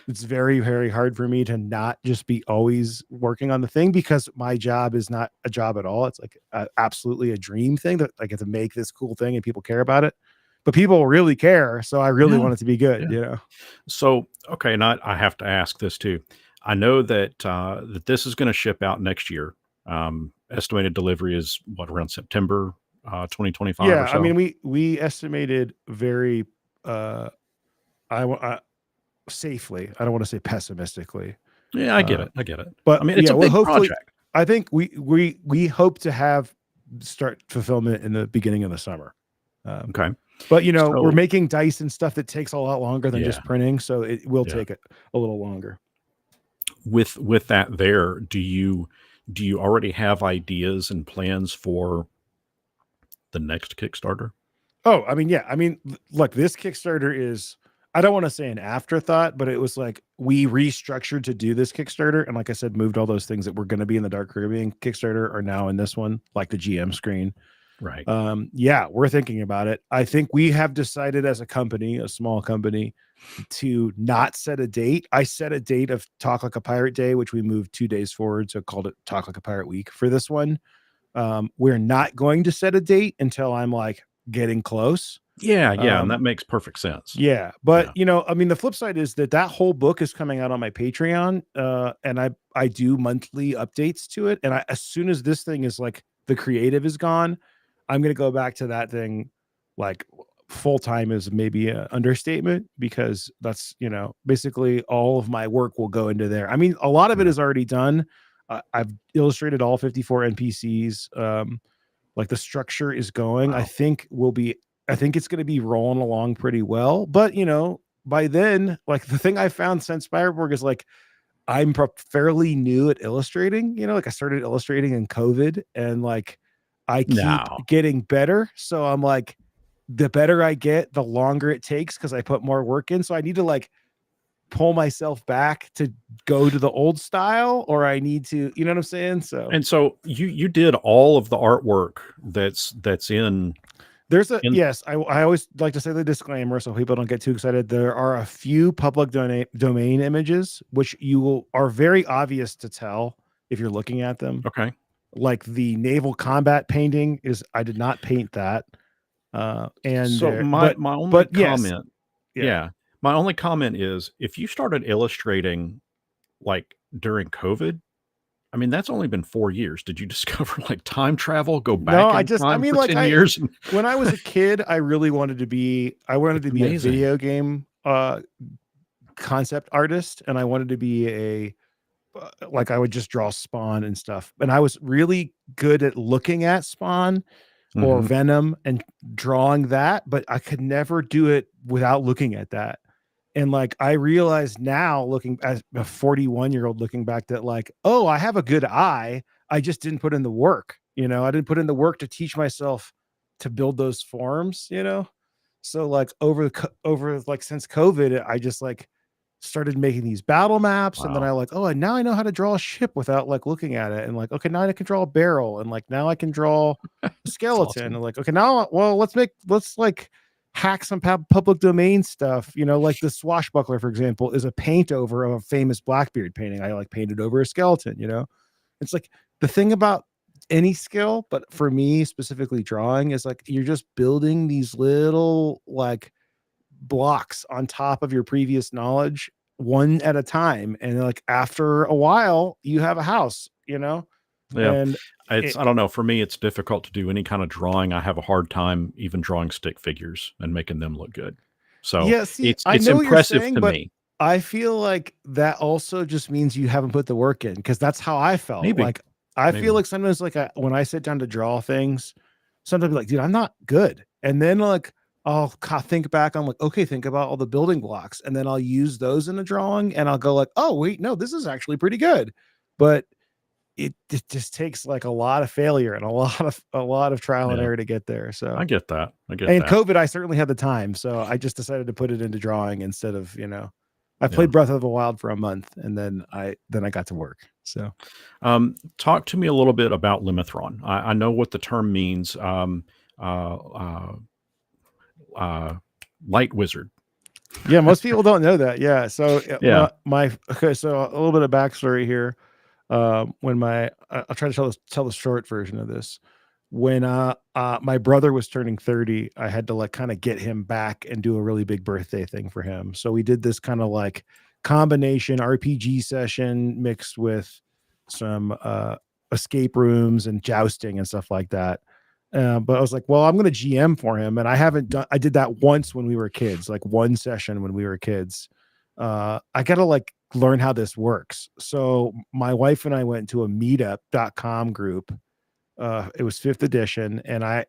it's very, very hard for me to not just be always working on the thing because my job is not a job at all. It's like absolutely a dream thing that I get to make this cool thing and people care about it. But people really care, so I really Yeah. want it to be good, Yeah. you know. So, okay, and I have to ask this too. I know that that this is going to ship out next year. Estimated delivery is what around September 2025 or Yeah, I so. mean, we estimated very, uh, I safely. I don't want to say pessimistically, Yeah, I get uh, it. I get it. I but mean, it's yeah, a well, big hopefully, project. I think we hope to have start fulfillment in the beginning of the summer. Um, Okay. but you know, we're So, making dice and stuff that takes a lot longer than yeah, just printing, so it will yeah. take a little longer. With that there, do you already have ideas and plans for the next Kickstarter? Oh, I mean, yeah. I mean, look, this Kickstarter is, I don't want to say an afterthought, but it was like we restructured to do this Kickstarter. And like I said, moved all those things that were going to be in the Dark Caribbean Kickstarter are now in this one, like the GM screen. Right. Yeah, we're thinking about it. I think we have decided as a company, a small company, to not set a date. I set a date of Talk Like a Pirate Day, which we moved 2 days forward, so called it Talk Like a Pirate Week for this one. We're not going to set a date until I'm like getting close. Yeah, yeah, and Um, that makes perfect sense. yeah, but Yeah. I mean, the flip side is that that whole book is coming out on my Patreon, and I do monthly updates to it. And as soon as this thing is like the creative is gone, I'm gonna go back to that thing, like full time is maybe an understatement because that's basically all of my work will go into there. I mean, a lot of it Yeah. is already done. I've illustrated all 54 NPCs. Like the structure is going. Wow. I think it's going to be rolling along pretty well. But by then, like the thing I found since Pirate Borg is like I'm fairly new at illustrating. Like I started illustrating in COVID, and like I keep No. getting better. So I'm like, the better I get, the longer it takes because I put more work in. So I need to like pull myself back to go to the old style, or I need to, you know what I'm saying? So And so you did all of the artwork that's in there's a in yes. I always like to say the disclaimer so people don't get too excited. There are a few public domain images which are very obvious to tell if you're looking at them. okay. Like the naval combat painting I did not paint that. And So there, my only but yes, comment, yeah. yeah, my only comment is if you started illustrating like during COVID, I mean that's only been 4 years. Did you discover like time travel, go No, back in I time mean, for like 10 years? when I was a kid, I really wanted It's to be a amazing. video game concept artist, and I wanted to be like I would just draw Spawn and stuff. And I was really good at looking at Spawn or Mhm. Venom and drawing that, but I could never do it without looking at that. And like I realize now, looking as a 41-year-old looking back, that like, oh, I have a good eye. I just didn't put in the work. I didn't put in the work to teach myself to build those forms. So like over like since COVID, I just like started making these battle maps, and then I Wow. like, oh, and now I know how to draw a ship without like looking at it, and like, okay, now I can draw a barrel, and like now I can draw a It's skeleton, awesome. and like, okay, now, well, let's like hack some public domain stuff, like the swashbuckler, for example, is a paint over of a famous Blackbeard painting. I like painted over a skeleton. It's like the thing about any skill, but for me specifically drawing, is like you're just building these little like blocks on top of your previous knowledge one at a time, and like after a while you have a house. Yeah. And It's it I don't know, for me, it's difficult to do any kind of drawing. I have a hard time even drawing stick figures and making them look good. So, Yeah, see, I it's know what you're impressive saying, to but me. I feel like that also just means you haven't put the work in, because that's how I felt. Maybe, Like I feel maybe. like sometimes like when I sit down to draw things, sometimes I'm like, dude, I'm not good. And then like I'll think back on like, okay, think about all the building blocks, and then I'll use those in a drawing, and I'll go like, oh wait, no, this is actually pretty good. But it just takes like a lot of failure and a lot of trial and Yeah. error to get there. So I get that. I get and that. COVID, I certainly had the time, so I just decided to put it into drawing instead of, I Yeah. played Breath of the Wild for a month, and then I got to work. So Talk to me a little bit about Limithron. I know what the term means. Uh, uh, uh, Light wizard. yeah, most people don't know that. Yeah, so Yeah. okay, so a little bit of backstory here. When I'll try to tell the short version of this. When my brother was turning 30, I had to like kind of get him back and do a really big birthday thing for him. So we did this kind of like combination RPG session mixed with some escape rooms and jousting and stuff like that. But I was like, well, I'm going to GM for him, and I did that once when we were kids, like one session when we were kids. I got to like learn how this works. So my wife and I went to a meetup.com group. It was 5th edition, and I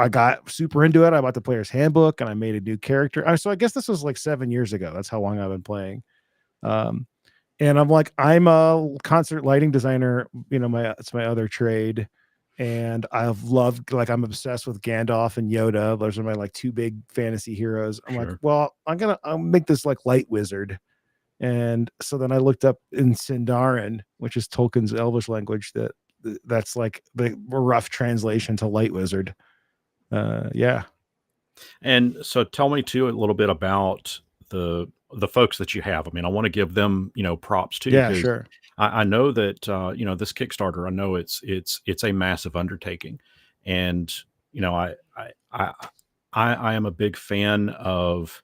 got super into it. I bought the player's handbook, and I made a new character. So I guess this was like 7 years ago. That's how long I've been playing. Um, and I'm like, I'm a concert lighting designer. It's my other trade. And I've loved, like, I'm obsessed with Gandalf and Yoda. Those are my like two big fantasy heroes. I'm like, Sure. well, I'll make this like light wizard. And so then I looked up in Sindarin, which is Tolkien's Elvish language, that that's like the rough translation to Light Wizard. Yeah. And so tell me too a little bit about the folks that you have. I mean, I want to give them, props too, Yeah, because sure. I know that this Kickstarter, I know it's a massive undertaking. And, I I am a big fan of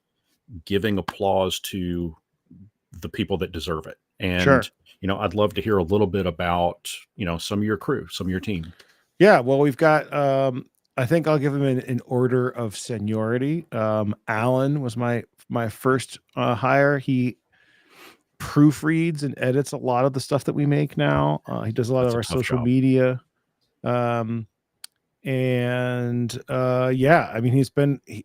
giving applause to the people that deserve it. And, Sure. I'd love to hear a little bit about, some of your crew, some of your team. Yeah, well, we've got I think I'll give them in order of seniority. Alan was my first hire. He proofreads and edits a lot of the stuff that we make now. He does a lot of That's a our tough social job. media. And yeah, I mean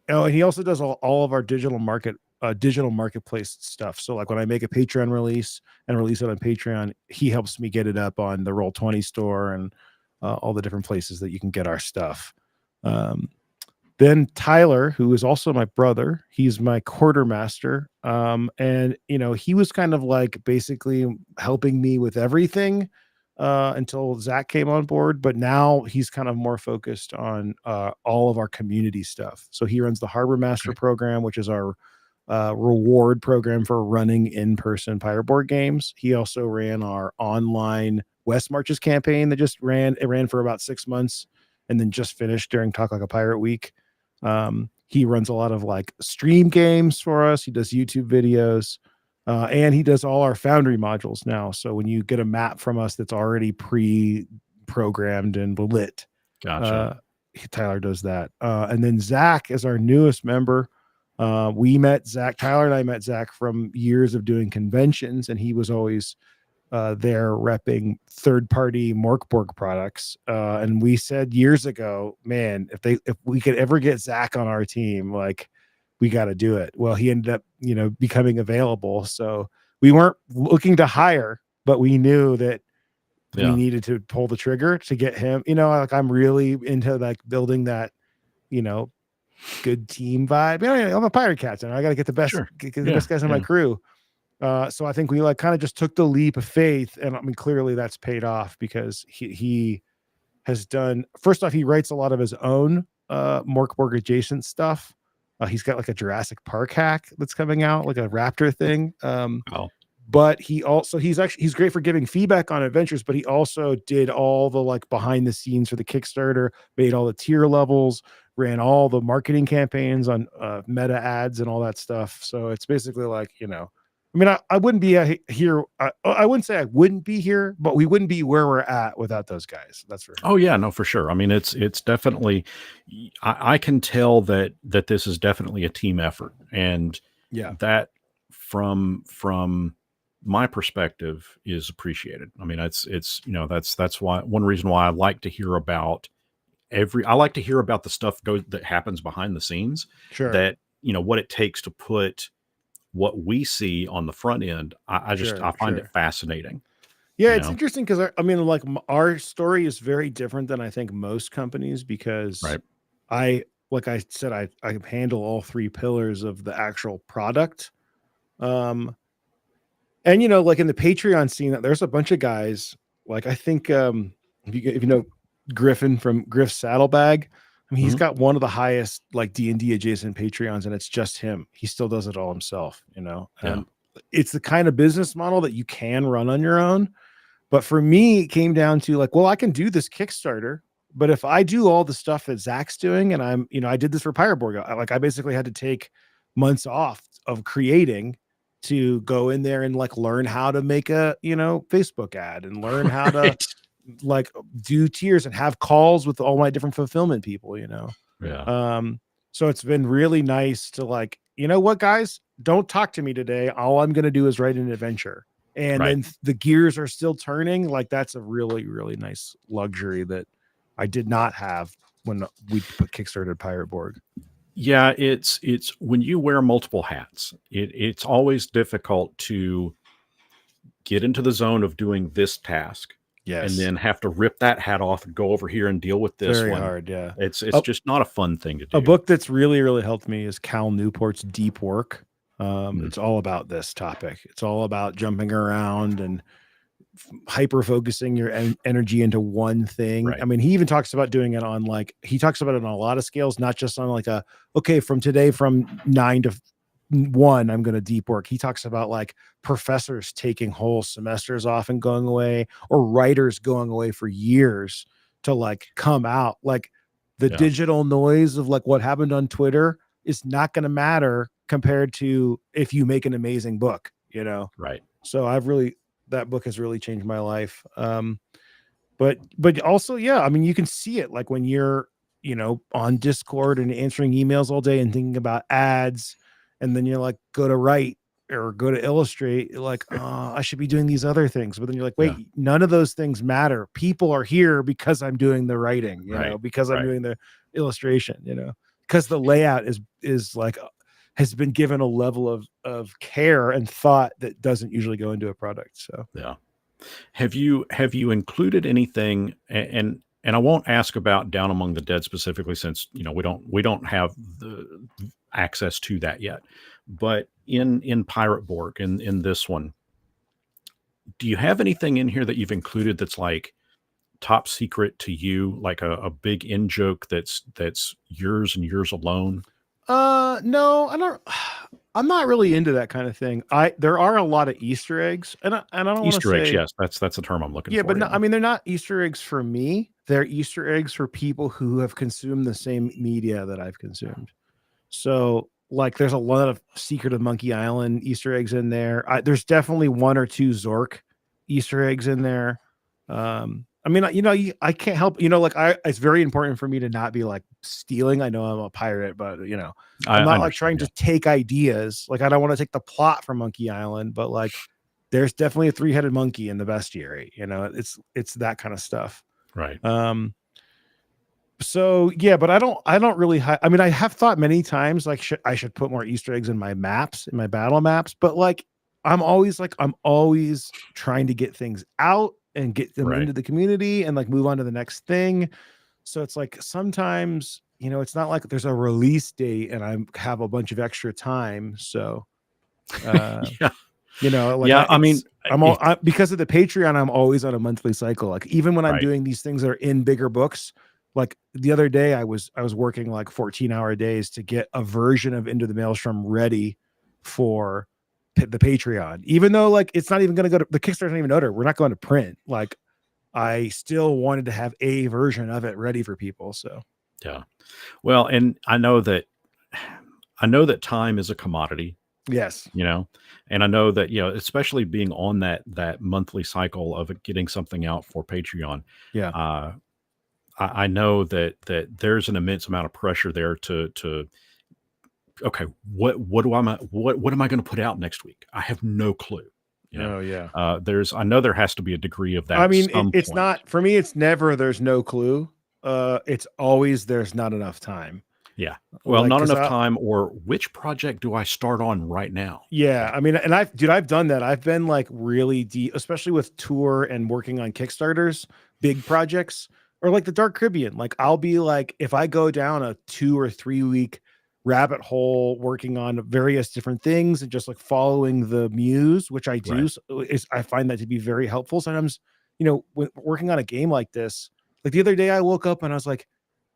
he also does all of our digital marketplace stuff. So like when I make a Patreon release and release it on Patreon, he helps me get it up on the Roll20 store and all the different places that you can get our stuff. Um, then Tyler, who is also my brother, he's my quartermaster. And he was kind of like basically helping me with everything until Zach came on board. But now he's kind of more focused on all of our community stuff. So he runs the Harbor Master Okay. program, which is our reward program for running in-person Pirate Borg games. He also ran our online West Marches campaign that just ran. It ran for about 6 months and then just finished during Talk Like a Pirate Week. He runs a lot of like stream games for us. He does YouTube videos, and he does all our Foundry modules now. So when you get a map from us that's already pre-programmed and lit, Gotcha. Tyler does that. And then Zach is our newest member. We met Zach. Tyler and I met Zach from years of doing conventions, and he was always there repping third-party Morkborg products. And we said years ago, man, if we could ever get Zach on our team, like we got to do it. Well, he ended up, becoming available. So we weren't looking to hire, but we knew that we Yeah. needed to pull the trigger to get him. Like I'm really into like building that, good team vibe. I'm a pirate captain. I got to get the best, Sure. get the Yeah. best guys in my Yeah. crew. So I think we like kind of just took the leap of faith, and I mean clearly that's paid off because he has done. First off, he writes a lot of his own Morkborg adjacent stuff. He's got like a Jurassic Park hack that's coming out, like a raptor thing. Oh, But he's great for giving feedback on adventures, but he also did all the like behind the scenes for the Kickstarter, made all the tier levels, ran all the marketing campaigns on meta ads and all that stuff. So it's basically like, I mean, I wouldn't be here. I wouldn't say I wouldn't be here, but we wouldn't be where we're at without those guys. That's for sure. oh yeah, no, for sure. I mean, it's definitely. I can tell that this is definitely a team effort, and Yeah, that from my perspective is appreciated. I mean, it's that's why one reason why I like to hear about I like to hear about the stuff that happens behind the scenes, sure, that what it takes to put what we see on the front end. I find it sure. fascinating. Yeah, You it's know, interesting because I mean, like our story is very different than I think most companies because right? like I said, I handle all three pillars of the actual product. Um, and like in the Patreon scene, there's a bunch of guys. Like I think if you know Griffin from Griff's Saddlebag, I mean he's Mhm. got one of the highest like D&D adjacent Patreons, and it's just him. He still does it all himself. Yeah, It's the kind of business model that you can run on your own. But for me, it came down to like, well, I can do this Kickstarter, but if I do all the stuff that Zach's doing, and I did this for Pirate Borg, I basically had to take months off of creating to go in there and like learn how to make a, Facebook ad and learn how to right. like do tiers and have calls with all my different fulfillment people. Yeah, Um, so it's been really nice to like, you know what, guys, don't talk to me today. All I'm going to do is write an adventure. And right. then the gears are still turning. Like that's a really, really nice luxury that I did not have when we kickstarted Pirate Borg. Yeah, it's when you wear multiple hats, it's always difficult to get into the zone of doing this task and Yes. then have to rip that hat off and go over here and deal with this Very one. hard. Yeah. It's just not a fun thing to A do. book that's really, really helped me is Cal Newport's Deep Work. Mm. It's all about this topic. It's all about jumping around and hyper focusing your energy into one thing. Right. I mean, he even talks about doing it on he talks about it on a lot of scales, not just on like okay, from today from 9 to 1, I'm going to deep work. He talks about like professors taking whole semesters off and going away, or writers going away for years to like come out. Like the digital noise of like what happened on Twitter is not going to matter compared to if you make an amazing book, you know? Right. So that book has really changed my life. But also, yeah, I mean, you can see it like when you're, on Discord and answering emails all day and thinking about ads, and then you're like, go to write or go to illustrate, you're like, oh, I should be doing these other things. But then you're like, wait, none of those things matter. People are here because I'm doing the writing, because I'm doing the illustration, because the layout is like, has been given a level of care and thought that doesn't usually go into a product. So yeah. Have you included anything, and I won't ask about Down Among the Dead specifically, since we don't have the access to that yet, but in Pirate Borg, in this one, do you have anything in here that you've included that's like top secret to you, like a big in joke that's yours and yours alone? No, I don't. I'm not really into that kind of thing. There are a lot of Easter eggs, and I don't want to Easter eggs, say, yes, that's the term I'm looking for. but no, I mean, they're not Easter eggs for me. They're Easter eggs for people who have consumed the same media that I've consumed. So, like, there's a lot of Secret of Monkey Island Easter eggs in there. There's definitely 1 or 2 Zork Easter eggs in there. I mean, I can't help, it's very important for me to not be like stealing. I know I'm a pirate, but I'm not like trying to take ideas. Like, I don't want to take the plot from Monkey Island, but like, there's definitely a 3-headed monkey in the bestiary. It's that kind of stuff. Right. So yeah, but I don't really. I mean, I have thought many times like I should put more Easter eggs in my maps, in my battle maps. But like, I'm always trying to get things out and get them into the community and like move on to the next thing. So it's like sometimes, it's not like there's a release date and I have a bunch of extra time. So, yeah. I mean, because of the Patreon, I'm always on a monthly cycle. Like even when I'm doing these things that are in bigger books, like the other day I was working like 14-hour days to get a version of Into the Maelstrom ready for the Patreon, even though like it's not even going to go to the Kickstarter, not even order. We're not going to print. Like I still wanted to have a version of it ready for people. So yeah, well, and I know that time is a commodity. Yes. And I know that, especially being on that monthly cycle of getting something out for Patreon. Yeah. I know that there's an immense amount of pressure there to okay, what am I going to put out next week? I have no clue. Oh yeah. I know there has to be a degree of that. I mean, it's not for me. It's never, there's no clue. It's always, there's not enough time. Yeah. Well, not enough time, or which project do I start on right now? Yeah. I mean, and I've done that. I've been like really deep, especially with tour and working on Kickstarters, big projects, or like the Dark Caribbean. Like I'll be like, if I go down a 2 or 3 week rabbit hole working on various different things and just like following the muse, which I do, I find that to be very helpful. Sometimes, when working on a game like this, like the other day I woke up and I was like,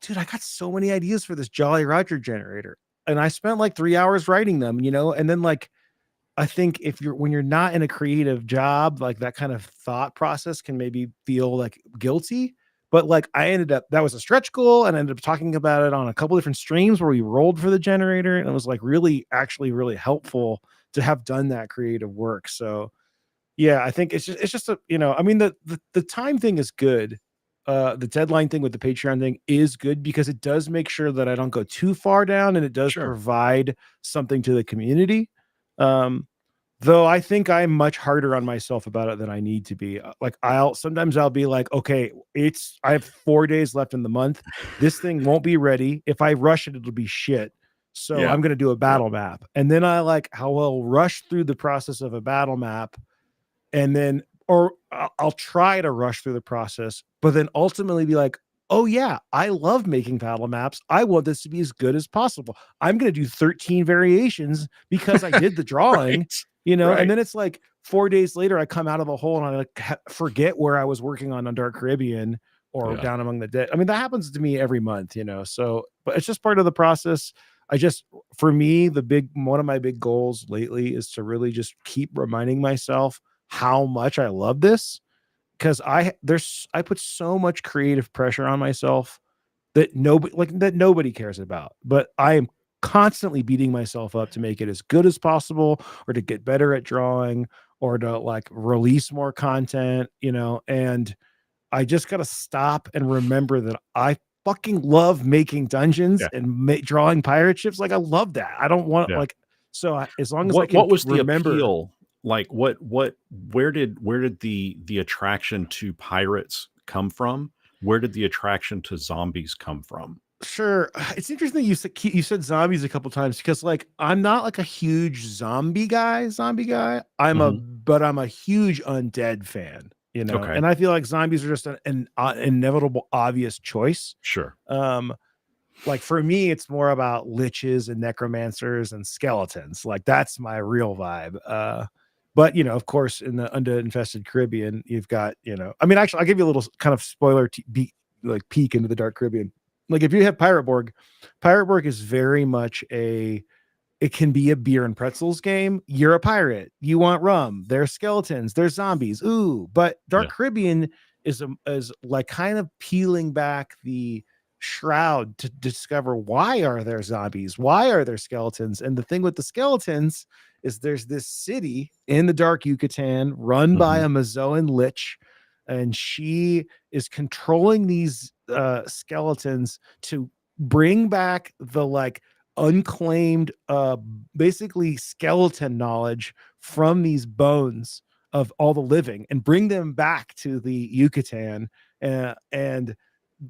dude, I got so many ideas for this Jolly Roger generator. And I spent like 3 hours writing them, and then like, I think when you're not in a creative job, like that kind of thought process can maybe feel like guilty. But like that was a stretch goal, and I ended up talking about it on a couple different streams where we rolled for the generator. And it was like actually really helpful to have done that creative work. So yeah, I think it's just I mean, the time thing is good. The deadline thing with the Patreon thing is good because it does make sure that I don't go too far down, and it does provide something to the community. Though I think I'm much harder on myself about it than I need to be. Like sometimes I'll be like, okay, I have 4 days left in the month. This thing won't be ready. If I rush it, it'll be shit. So I'm going to do a battle map. And then I will rush through the process of a battle map, and then, or I'll try to rush through the process, but then ultimately be like, oh yeah, I love making battle maps. I want this to be as good as possible. I'm going to do 13 variations because I did the drawing, and then it's like 4 days later, I come out of the hole and I like forget where I was working on Dark Caribbean or Yeah. Down Among the Dead. I mean, that happens to me every month, you know. So, but it's just part of the process. I just, for me, one of my big goals lately is to really just keep reminding myself how much I love this, because I put so much creative pressure on myself that nobody cares about. But I am constantly beating myself up to make it as good as possible, or to get better at drawing, or to like release more content, you know. And I just got to stop and remember that I fucking love making dungeons Yeah. and drawing pirate ships. Like I love that. I don't want Yeah. like, so as long as I can What was the remember. appeal? Like where did the attraction to pirates come from? Where did the attraction to zombies come from? Sure. It's interesting you said zombies a couple times, because like I'm not like a huge zombie guy. Mhm. I'm a huge undead fan, you know. Okay. And I feel like zombies are just an inevitable obvious choice. Sure. Um like for me it's more about liches and necromancers and skeletons. Like that's my real vibe. But you know, of course, in the undead infested Caribbean, you've got, you know, I mean, actually, I'll give you a little kind of spoiler like peek into the Dark Caribbean. Like if you have Pirate Borg is very much it can be a beer and pretzels game. You're a pirate. You want rum. There's skeletons. There's zombies. Ooh, but Dark Yeah. Caribbean is like kind of peeling back the shroud to discover, why are there zombies? Why are there skeletons? And the thing with the skeletons is there's this city in the Dark Yucatan run by Mhm. a Mazoan lich, and she is controlling these skeletons to bring back the like unclaimed basically skeleton knowledge from these bones of all the living, and bring them back to the Yucatan. And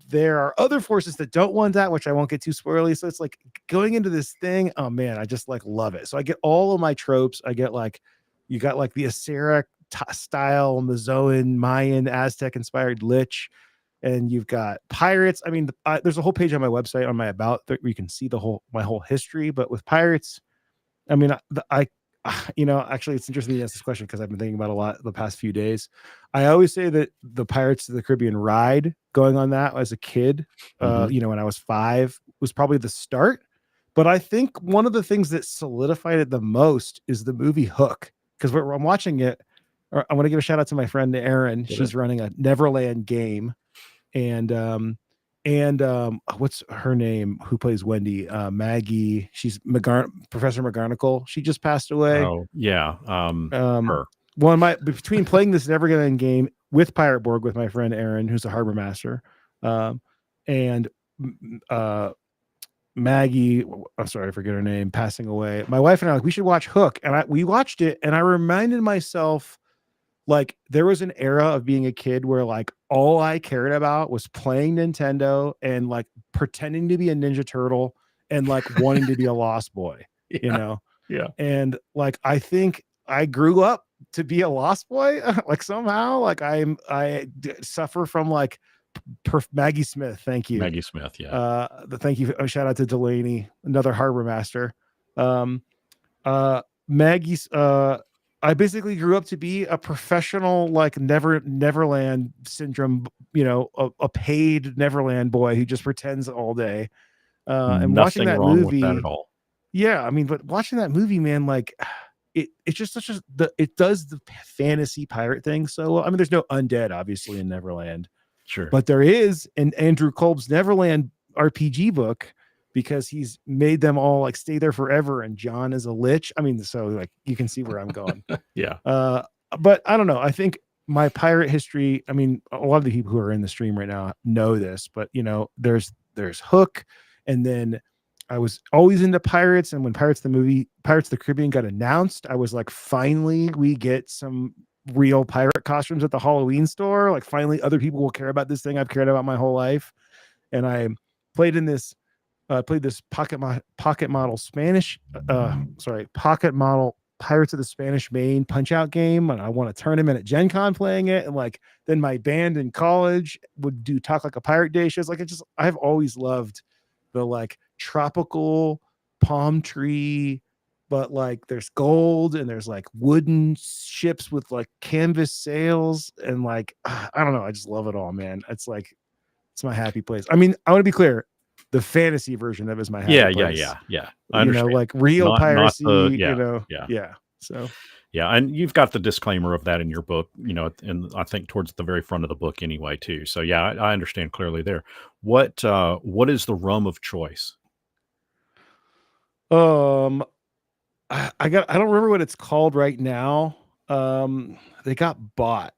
there are other forces that don't want that, which I won't get too spoilery. So it's like going into this thing, oh man, I just like love it. So I get all of my tropes. I get like, you got like the Assyric style Mazoan Mayan Aztec inspired lich, and you've got pirates. I mean, there's a whole page on my website on my about where you can see my whole history. But with pirates, I mean, you know, actually, it's interesting you ask this question, because I've been thinking about a lot the past few days. I always say that the Pirates of the Caribbean ride, going on that as a kid, Mhm. you know, when I was 5, was probably the start. But I think one of the things that solidified it the most is the movie Hook, because I'm watching it. I want to give a shout out to my friend Erin. Get it? She's running a Neverland game, and what's her name, who plays Wendy? Maggie. She's Professor McGonagall. She just passed away. Oh, yeah. um Her. One of my between playing this Neverland game with Pirate Borg with my friend Aaron, who's a harbor master, and uh Maggie, I'm sorry, I forget her name, passing away, my wife and I, like, we should watch Hook. And we watched it, and I reminded myself, like, there was an era of being a kid where like all I cared about was playing Nintendo and like pretending to be a Ninja Turtle and like wanting to be a Lost Boy, you Yeah. know. Yeah. And like I think I grew up to be a Lost Boy. Like somehow, like suffer from like Maggie Smith. Thank you. Maggie Smith. Yeah. Thank you. Shout out to Delaney, another harbor master. Um, Maggie's I basically grew up to be a professional, like Neverland syndrome, you know, a paid Neverland boy who just pretends all day. And watching Nothing that wrong with that at movie, all. yeah, I mean, but watching that movie, man, like it's just it does the fantasy pirate thing so well. I mean, there's no undead obviously in Neverland, Sure. but there is in Andrew Kolb's Neverland RPG book, because he's made them all like stay there forever, and John is a lich. I mean, so like you can see where I'm going. Yeah. Uh, but I don't know. I think my pirate history, I mean, a lot of the people who are in the stream right now know this, but you know, there's Hook, and then I was always into pirates. And when Pirates of the Caribbean got announced, I was like, finally, we get some real pirate costumes at the Halloween store. Like, finally, other people will care about this thing I've cared about my whole life. And I played in this played this pocket model pocket model Pirates of the Spanish Main Punch Out game, and I won a tournament at Gen Con playing it. And like then my band in college would do Talk Like a Pirate Day shows. Like I've always loved the like tropical palm tree, but like there's gold and there's like wooden ships with like canvas sails and like I don't know. I just love it all, man. It's like it's my happy place. I mean, I want to be clear. The fantasy version of it is my happy place. Yeah. I You know, understand. like real Not piracy, the you know. yeah. Yeah. So Yeah, and you've got the disclaimer of that in your book, and I think towards the very front of the book anyway too. So yeah, I understand clearly there. What is the rum of choice? um I don't remember what it's called right now. They got bought.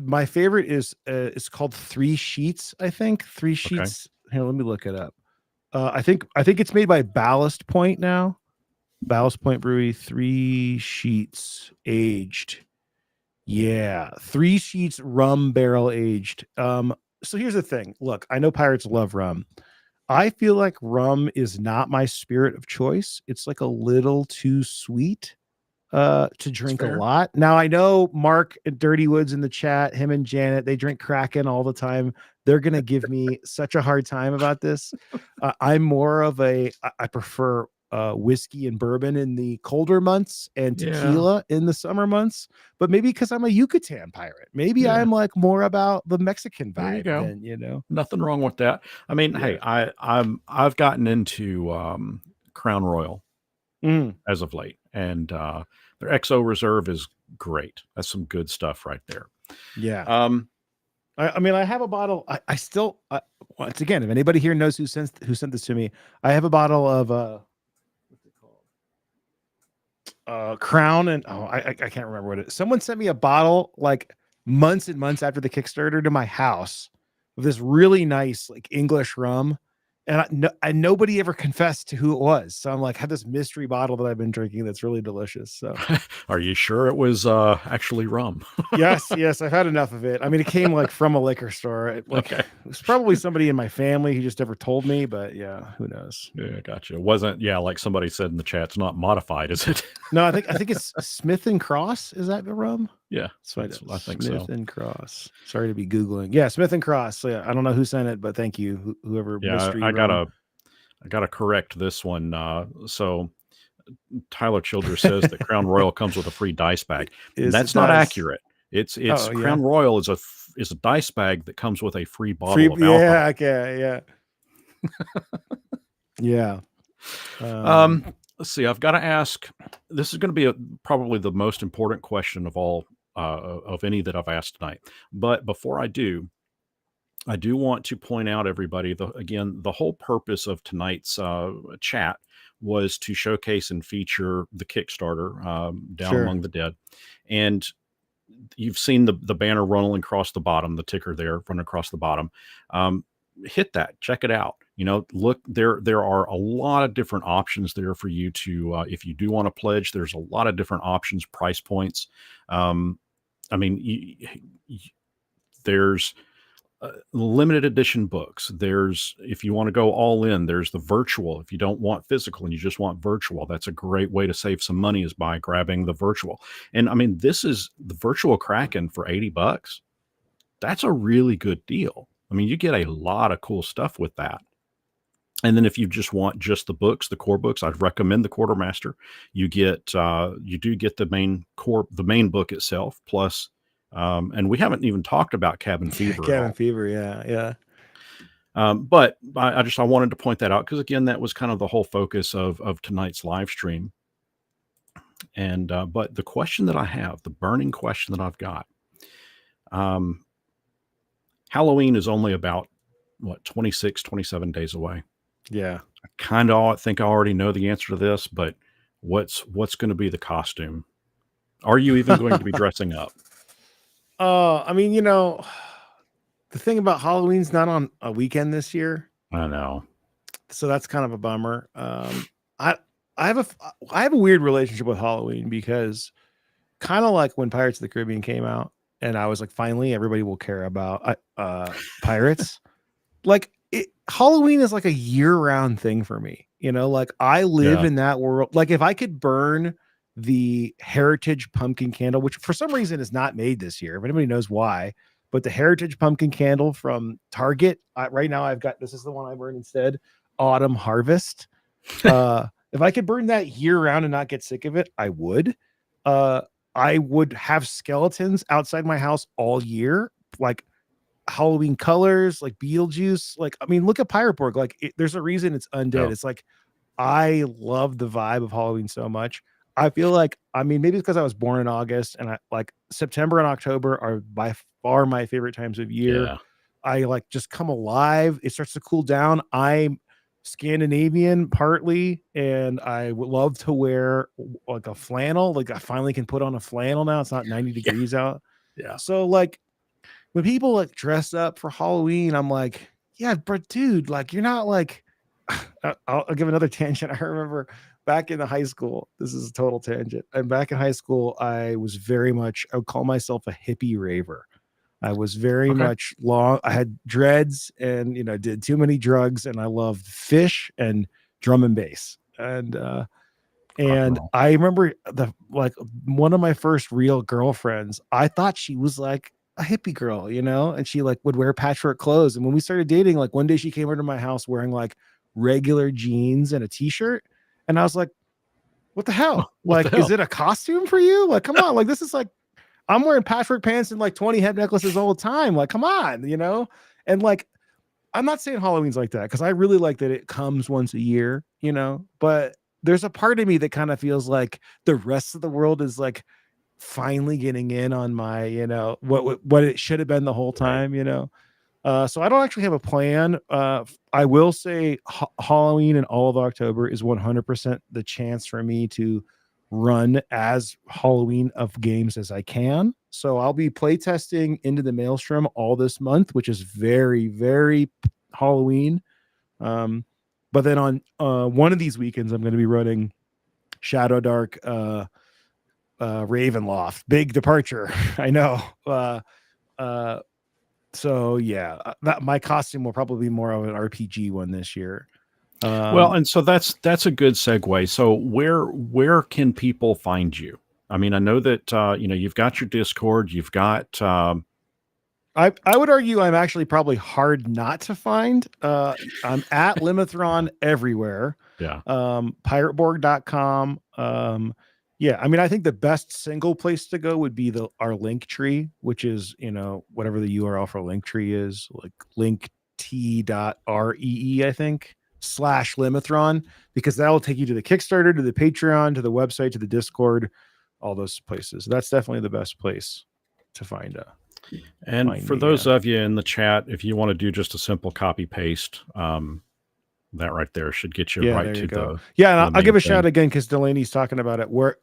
My favorite is it's called Three Sheets, I think. Three Okay. Sheets. Here, let me look it up. I think it's made by Ballast Point now. Ballast Point Brewery, Three Sheets aged. Yeah, Three Sheets rum barrel aged. So here's the thing. Look, I know pirates love rum. I feel like rum is not my spirit of choice. It's like a little too sweet to That's drink a fair. lot. Now I know Mark and Dirty Woods in the chat, him and Janet, they drink Kraken all the time. They're gonna give me such a hard time about this. I'm more of I prefer whiskey and bourbon in the colder months and Yeah. tequila in the summer months. But maybe because I'm a Yucatan pirate, maybe Yeah. I'm like more about the Mexican There you vibe go. than, you know. Nothing wrong with that. I mean, Yeah. hey, I've gotten into Crown Royal Mm, as of late, and their XO Reserve is great. That's some good stuff right there. yeah. Um, I mean, I have a bottle. I still, once again, if anybody here knows who sent this to me, I have a bottle of what's it called? Crown, and I can't remember what it is. Someone sent me a bottle like months and months after the Kickstarter to my house of this really nice like English rum, and nobody ever confessed to who it was. So I'm like, I have this mystery bottle that I've been drinking that's really delicious. So are you sure it was actually rum? yes, I've had enough of it. I mean, it came like from a liquor store. Okay. It was probably somebody in my family who just never told me, but yeah, who knows? Yeah, gotcha. Wasn't like somebody said in the chat, it's not modified, is it? No, I think it's Smith and Cross. Is that the rum? Yeah, That's what it I is. think Smith so. and Cross. Sorry to be Googling. Yeah, Smith and Cross. So yeah, I don't know who sent it, but thank you, whoever Yeah, mystery rum. I gotta correct this one. So Tyler Childress says that Crown Royal comes with a free dice bag. Is it That's not does. accurate. It's Oh yeah. Crown Royal is a dice bag that comes with a free Free bottle of yeah, alcohol. okay, yeah. Yeah. Let's see. I've got to ask. This is going to be probably the most important question of all of any that I've asked tonight. But before I do want to point out everybody. The whole purpose of tonight's chat was to showcase and feature the Kickstarter, Down Sure. Among the Dead, and you've seen the banner running across the bottom, the ticker there running across the bottom. Hit that, check it out. Look, there are a lot of different options there for you to, if you do want to pledge, there's a lot of different options, price points. I mean, there's limited edition books. There's, if you want to go all in, there's the virtual. If you don't want physical and you just want virtual, that's a great way to save some money, is by grabbing the virtual. And I mean, this is the virtual Kraken for $80. That's a really good deal. I mean, you get a lot of cool stuff with that. And then if you just want just the books, the core books, I'd recommend the Quartermaster. You do get the main book itself, plus, and we haven't even talked about Cabin Fever at Cabin all. Fever, yeah. But I wanted to point that out because, again, that was kind of the whole focus of tonight's live stream. And but the question that I have, the burning question that I've got, Halloween is only about 26, 27 days away. Yeah. I kind of think I already know the answer to this, but what's going to be the costume? Are you even going to be dressing up? I mean, the thing about Halloween's not on a weekend this year, I know. so that's kind of a bummer. I have a weird relationship with Halloween because kind of like when Pirates of the Caribbean came out, and I was like, finally, everybody will care about pirates. Like Halloween is like a year-round thing for me. Like I live Yeah. in that world. Like if I could burn the Heritage pumpkin candle, which for some reason is not made this year, if anybody knows why, but the Heritage pumpkin candle from Target, right now this is the one I burn instead, Autumn Harvest. If I could burn that year round and not get sick of it, I would. I would have skeletons outside my house all year, like Halloween colors, like Beetlejuice. Like, I mean, look at Pirate Borg. Like, there's a reason it's undead. Yeah. It's like, I love the vibe of Halloween so much. I feel like, I mean, maybe it's because I was born in August, and I like September and October are by far my favorite times of year. Yeah. I like just come alive. It starts to cool down. I'm Scandinavian partly, and I would love to wear like a flannel. Like, I finally can put on a flannel now. It's not 90 Yeah. degrees out. Yeah. So like when people like dress up for Halloween, I'm like, yeah, but dude, like you're not like I'll give another tangent. I remember back in the high school, this is a total tangent. And back in high school, I was very much, I would call myself a hippie raver. I was very Okay. much long. I had dreads and, you know, did too many drugs, and I loved fish and drum and bass. Rock and And roll. I remember like one of my first real girlfriends, I thought she was like a hippie girl, you know, and she like would wear patchwork clothes. And when we started dating, like one day she came over to my house wearing like regular jeans and a t-shirt. And I was like, what the hell? What the Like, is hell? it a costume for you? Like, come on. Like, this is like, I'm wearing patchwork pants and like 20 head necklaces all the time. Like, come on, you know? And like, I'm not saying Halloween's like that because I really like that it comes once a year, you know, but there's a part of me that kind of feels like the rest of the world is like finally getting in on my, you know, what it should have been the whole Right. time, you know. So I don't actually have a plan. I will say Halloween and all of October is 100% the chance for me to run as Halloween of games as I can. So I'll be playtesting Into the Maelstrom all this month, which is very, very Halloween. But then on one of these weekends, I'm going to be running Shadow Dark Ravenloft. Big departure. I know. Uh, so yeah, that my costume will probably be more of an RPG one this year. Well, and so that's a good segue. So where can people find you? I mean, I know that you know, you've got your Discord, you've got I would argue I'm actually probably hard not to find. I'm at Limithron everywhere. yeah. Pirateborg.com. Yeah, I mean, I think the best single place to go would be our link tree, which is, you know, whatever the URL for link tree is, like linkt.ree, I think, /Limithron, because that'll take you to the Kickstarter, to the Patreon, to the website, to the Discord, all those places. That's definitely the best place to find And find for me. those of you in the chat, if you want to do just a simple copy paste, that right there should get you Yeah, right there to you go. the Yeah, and to I'll, the I'll give main a shout thing. again because Delaney's talking about it. We're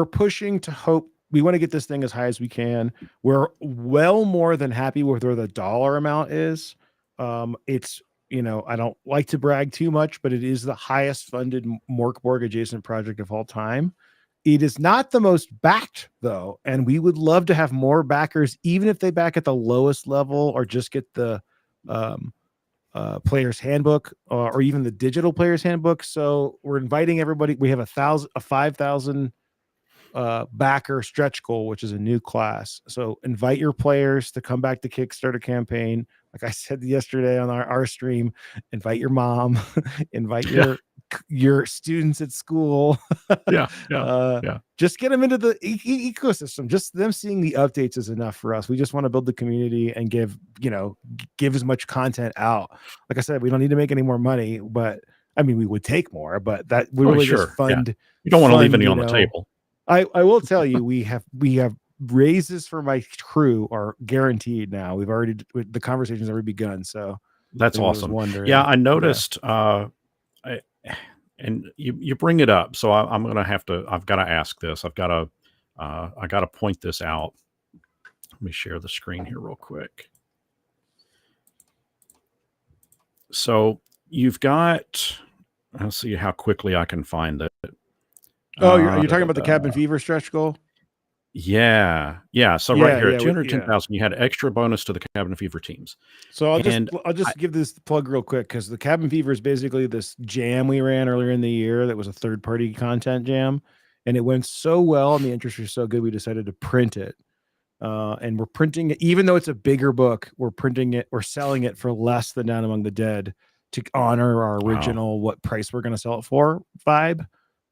pushing to hope we want to get this thing as high as we can. We're well more than happy with where the dollar amount is. It's, you know, I don't like to brag too much, but it is the highest funded Morkborg adjacent project of all time. It is not the most backed though, and we would love to have more backers, even if they back at the lowest level or just get the um, player's handbook or even the digital player's handbook. So we're inviting everybody. We have a 5,000 backer stretch goal, which is a new class. So invite your players to come back to Kickstarter campaign. Like I said yesterday on our stream, invite your mom, invite Yeah, your students at school. yeah, yeah, uh, yeah. just get them into the ecosystem. Just them seeing the updates is enough for us. We just want to build the community and give as much content out. Like I said, we don't need to make any more money, but I mean, we would take more, but that we Oh, really just sure. Yeah. fund. You don't want to leave any on the table. I will tell you, we have raises for my crew are guaranteed now. The conversation's already begun. So That's anyone was awesome. Yeah, wondering, I yeah, noticed I, and you bring it up, so I'm gonna have to. I've got to ask this. I got to point this out. Let me share the screen here real quick. So you've got. Let's see how quickly I can find it. oh, you're Da, talking da, about the da. cabin fever stretch goal. Yeah, yeah. So right here at Yeah, 210,000, you had extra bonus to the Cabin Fever teams, So and I'll I, just give this plug real quick because the cabin fever is basically this jam we ran earlier in the year that was a third party content jam, and it went so well and the interest was so good we decided to print it. And we're printing it, even though it's a bigger book, we're selling it for less than Down Among the Dead. to honor our Wow. original what price we're going to sell it for vibe.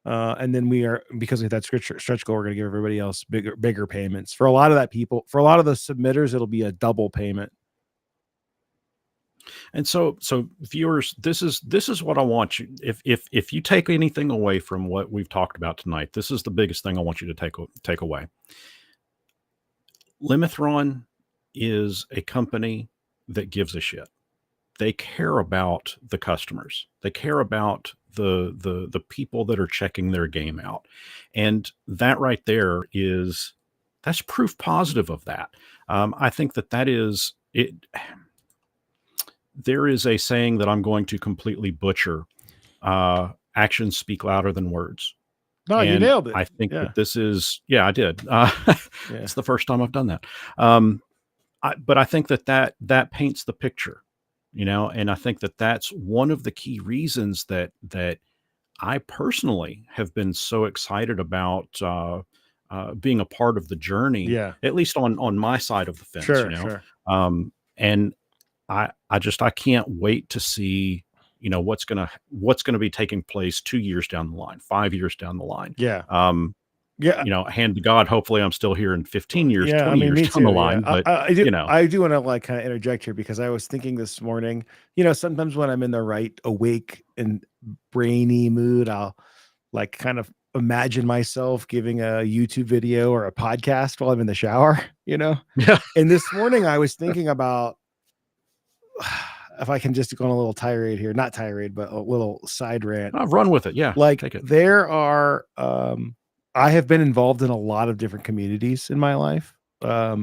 And then we are, because of that stretch goal, we're going to give everybody else bigger payments. For a lot of the submitters, it'll be a double payment. And so viewers, this is what I want you, if you take anything away from what we've talked about tonight, this is the biggest thing I want you to take away. Limithron is a company that gives a shit. They care about the customers. They care about the people that are checking their game out. And that right there that's proof positive of that. I think that is it. There is a saying that I'm going to completely butcher. Actions speak louder than words. No, you And nailed it. I think Yeah. that this is, I did. It's the first time I've done that. But I think that paints the picture, and I think that that's one of the key reasons that I personally have been so excited about being a part of the journey, Yeah. at least on my side of the fence, Sure. And I can't wait to see, what's gonna be taking place 2 years down the line, 5 years down the line. Yeah. Hand to God, hopefully I'm still here in 15 years, 20 years me down the too. line. Yeah. But I do want to like kind of interject here, because I was thinking this morning, sometimes when I'm in the right awake and brainy mood, I'll like kind of imagine myself giving a YouTube video or a podcast while I'm in the shower, Yeah. And this morning I was thinking about, if I can just go on a little tirade here, not tirade, but a little side rant. I've run with it. Yeah. Like Take it. there are, I have been involved in a lot of different communities in my life. A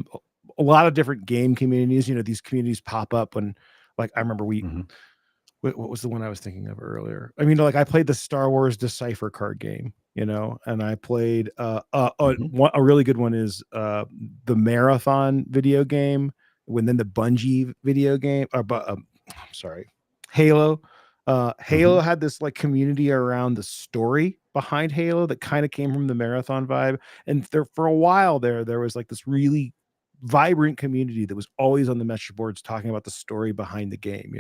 lot of different game communities. These communities pop up when, like, I remember what was the one I was thinking of earlier? I mean, like I played the Star Wars Decipher card game, and I played a really good one is the Marathon video game, then the Bungie video game, Halo. Halo had this like community around the story behind Halo that kind of came from the Marathon vibe. And there for a while there was like this really vibrant community that was always on the message boards talking about the story behind the game,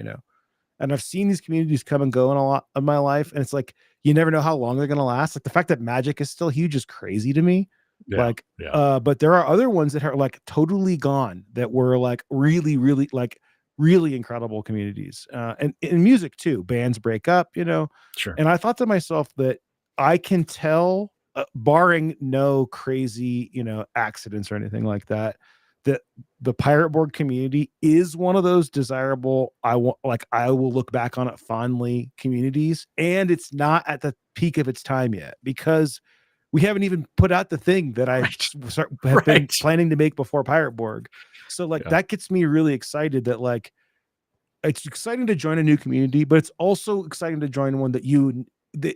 And I've seen these communities come and go in a lot of my life. And it's like, you never know how long they're going to last. Like the fact that Magic is still huge is crazy to me. But there are other ones that are like totally gone that were like really, really like really incredible communities. And in music too, bands break up, Sure. And I thought to myself that I can tell, barring no crazy, accidents or anything like that, that the Pirate Borg community is one of those desirable, I will look back on it fondly communities. And it's not at the peak of its time yet, because we haven't even put out the thing that I have been planning to make before Pirate Borg. So that gets me really excited that like, it's exciting to join a new community, but it's also exciting to join one that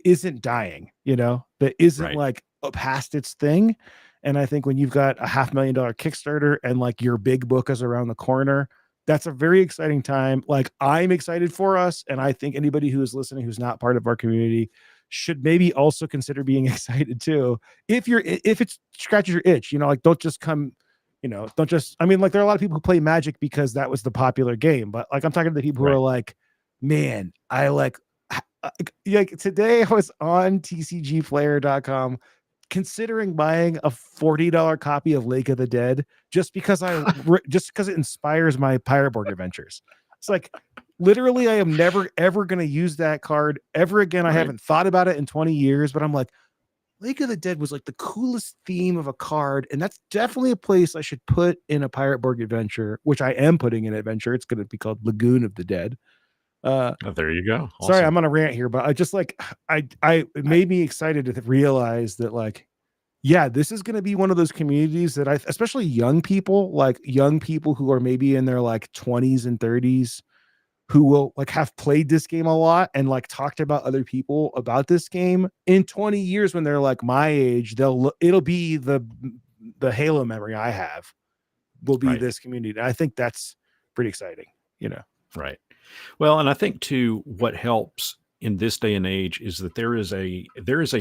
isn't dying, that isn't like past its thing. And I think when you've got a $500,000 Kickstarter and like your big book is around the corner, that's a very exciting time. Like I'm excited for us. And I think anybody who is listening, who's not part of our community, should maybe also consider being excited too. If it scratches your itch, like don't just come, I mean, like there are a lot of people who play Magic because that was the popular game, but like I'm talking to the people who are like, man, I like today I was on tcgplayer.com considering buying a $40 copy of Lake of the Dead just because it inspires my Pirate Borg adventures. It's like literally I am never ever going to use that card ever again. I haven't thought about it in 20 years, but I'm like, Lake of the Dead was like the coolest theme of a card, and that's definitely a place I should put in a Pirate Borg adventure, which I am putting in an adventure. It's going to be called Lagoon of the Dead. There you go. Awesome. Sorry, I'm on a rant here, but I just like it made me excited to realize that like, yeah, this is going to be one of those communities that especially young people who are maybe in their like 20s and 30s, who will like have played this game a lot and like talked about other people about this game in 20 years when they're like my age, it'll be the Halo memory I have will be this community. And I think that's pretty exciting, Right. Well, and I think too, what helps in this day and age is that there is a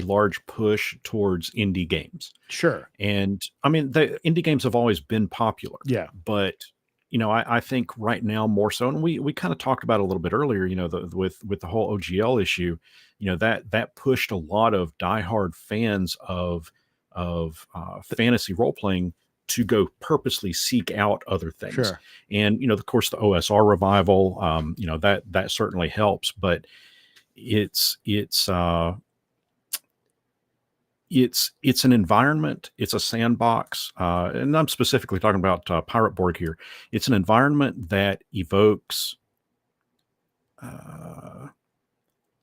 large push towards indie games. Sure. And I mean, the indie games have always been popular. Yeah. But I think right now more so, and we kind of talked about it a little bit earlier, with the whole OGL issue, that pushed a lot of diehard fans of fantasy role playing to go purposely seek out other things. Sure. And of course, the OSR revival, that certainly helps, but it's it's an environment, it's a sandbox, and I'm specifically talking about Pirate Borg here. It's an environment that evokes, uh,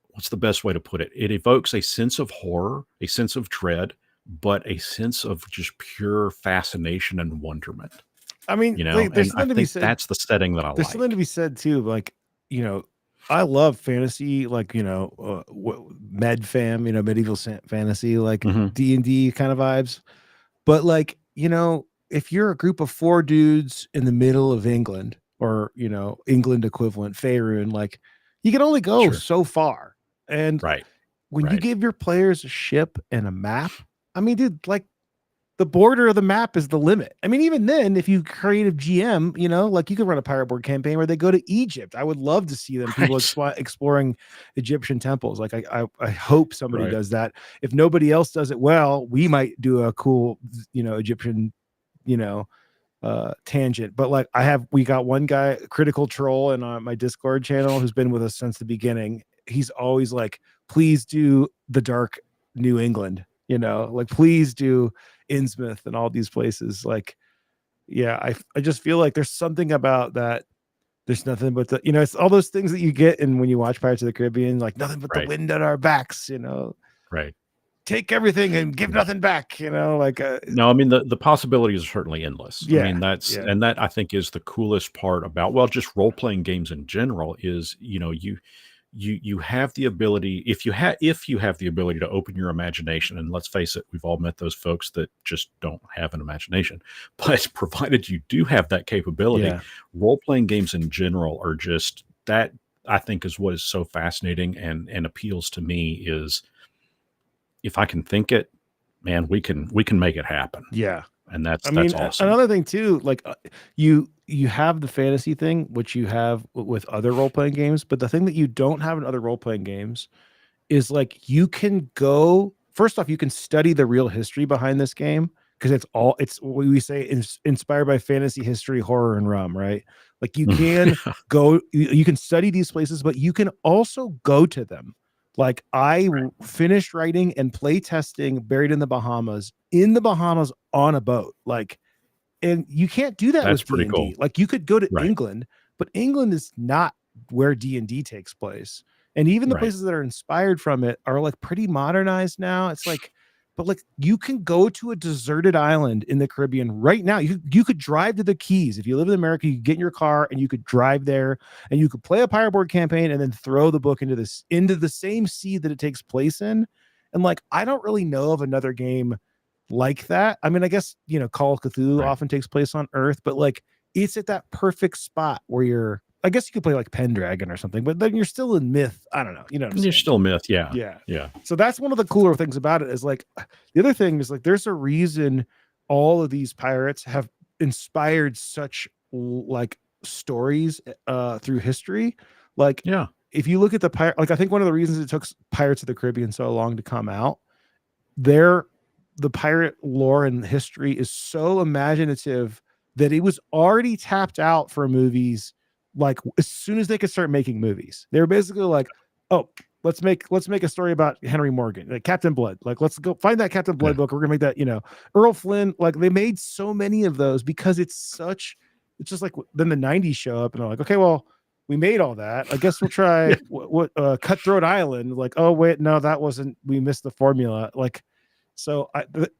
what's the best way to put it? It evokes a sense of horror, a sense of dread, but a sense of just pure fascination and wonderment. I mean, there's And I something to be think said. that's the setting that I There's something to like. be said too. Like, I love fantasy, like, med fam, medieval fantasy, like Hmm. D&D kind of vibes. But like, if you're a group of 4 dudes in the middle of England, or, England equivalent, Faerun, like, you can only go Sure. so far. And Right. when you Right. give your players a ship and a map, I mean, dude, like, the border of the map is the limit. I mean, even then, if you create a GM, like, you could run a Pirate Board campaign where they go to Egypt. I would love to see them, people Right. exploring Egyptian temples. Like, I hope somebody Right. does that. If nobody else does it well, we might do a cool, Egyptian, you know, tangent. But like, we got one guy, Critical Troll, in my Discord channel, who's been with us since the beginning. He's always like, please do the dark New England, like, please do Innsmouth and all these places. Like, yeah, I just feel like there's something about that. There's nothing but it's all those things that you get in when you watch Pirates of the Caribbean, like, nothing but the Right. wind at our backs, Right. take everything and give Yeah. nothing back, like, No, I mean, the possibilities are certainly endless. I yeah, mean, yeah, that I think is the coolest part about, well, just role playing games in general is, you have the ability, if you have the ability to open your imagination, and let's face it, we've all met those folks that just don't have an imagination. But provided you do have that capability, yeah, role playing games in general are just that, I think, is what is so fascinating and appeals to me is, if I can think it, man, we can make it happen. yeah. And I that's mean, awesome. another thing too, like, you have the fantasy thing, which you have with other role playing games, but the thing that you don't have in other role playing games is, like, you can go, first off, you can study the real history behind this game, because it's what we say, inspired by fantasy, history, horror, and rum, right? Like, you can go, you can study these places, but you can also go to them. Like, finished writing and play testing Buried in the Bahamas on a boat. Like, and you can't do that That's with pretty cool. D&D. Like, you could go to Right, England, but England is not where D&D takes place. And even the right. places that are inspired from it are, like, pretty modernized now. It's like, but like, you can go to a deserted island in the Caribbean right now. You could drive to the Keys. If you live in America, you could get in your car and you could drive there, and you could play a Pirate Board campaign and then throw the book into the same sea that it takes place in. And like, I don't really know of another game like that. I mean, I guess, Call of Cthulhu Right. often takes place on Earth, but like, it's at that perfect spot where I guess you could play like Pendragon or something, but then you're still in myth. I don't know. You know what I'm You're saying? still myth, yeah. Yeah. Yeah. So that's one of the cooler things about it, is like, the other thing is, like, there's a reason all of these pirates have inspired such like stories through history. Like, Yeah. if you look at the pirate, like, I think one of the reasons it took Pirates of the Caribbean so long to come out, there, the pirate lore and history is so imaginative that it was already tapped out for movies. Like, as soon as they could start making movies, they were basically like, oh, let's make a story about Henry Morgan, like Captain Blood. Like, let's go find that Captain Blood Yeah. book. We're gonna make that, Earl Flynn. Like, they made so many of those because it's just like, then the 90s show up and they're like, okay, well, we made all that. I guess we'll try Yeah. what Cutthroat Island. Like, oh wait, no, that wasn't. We missed the formula. Like, so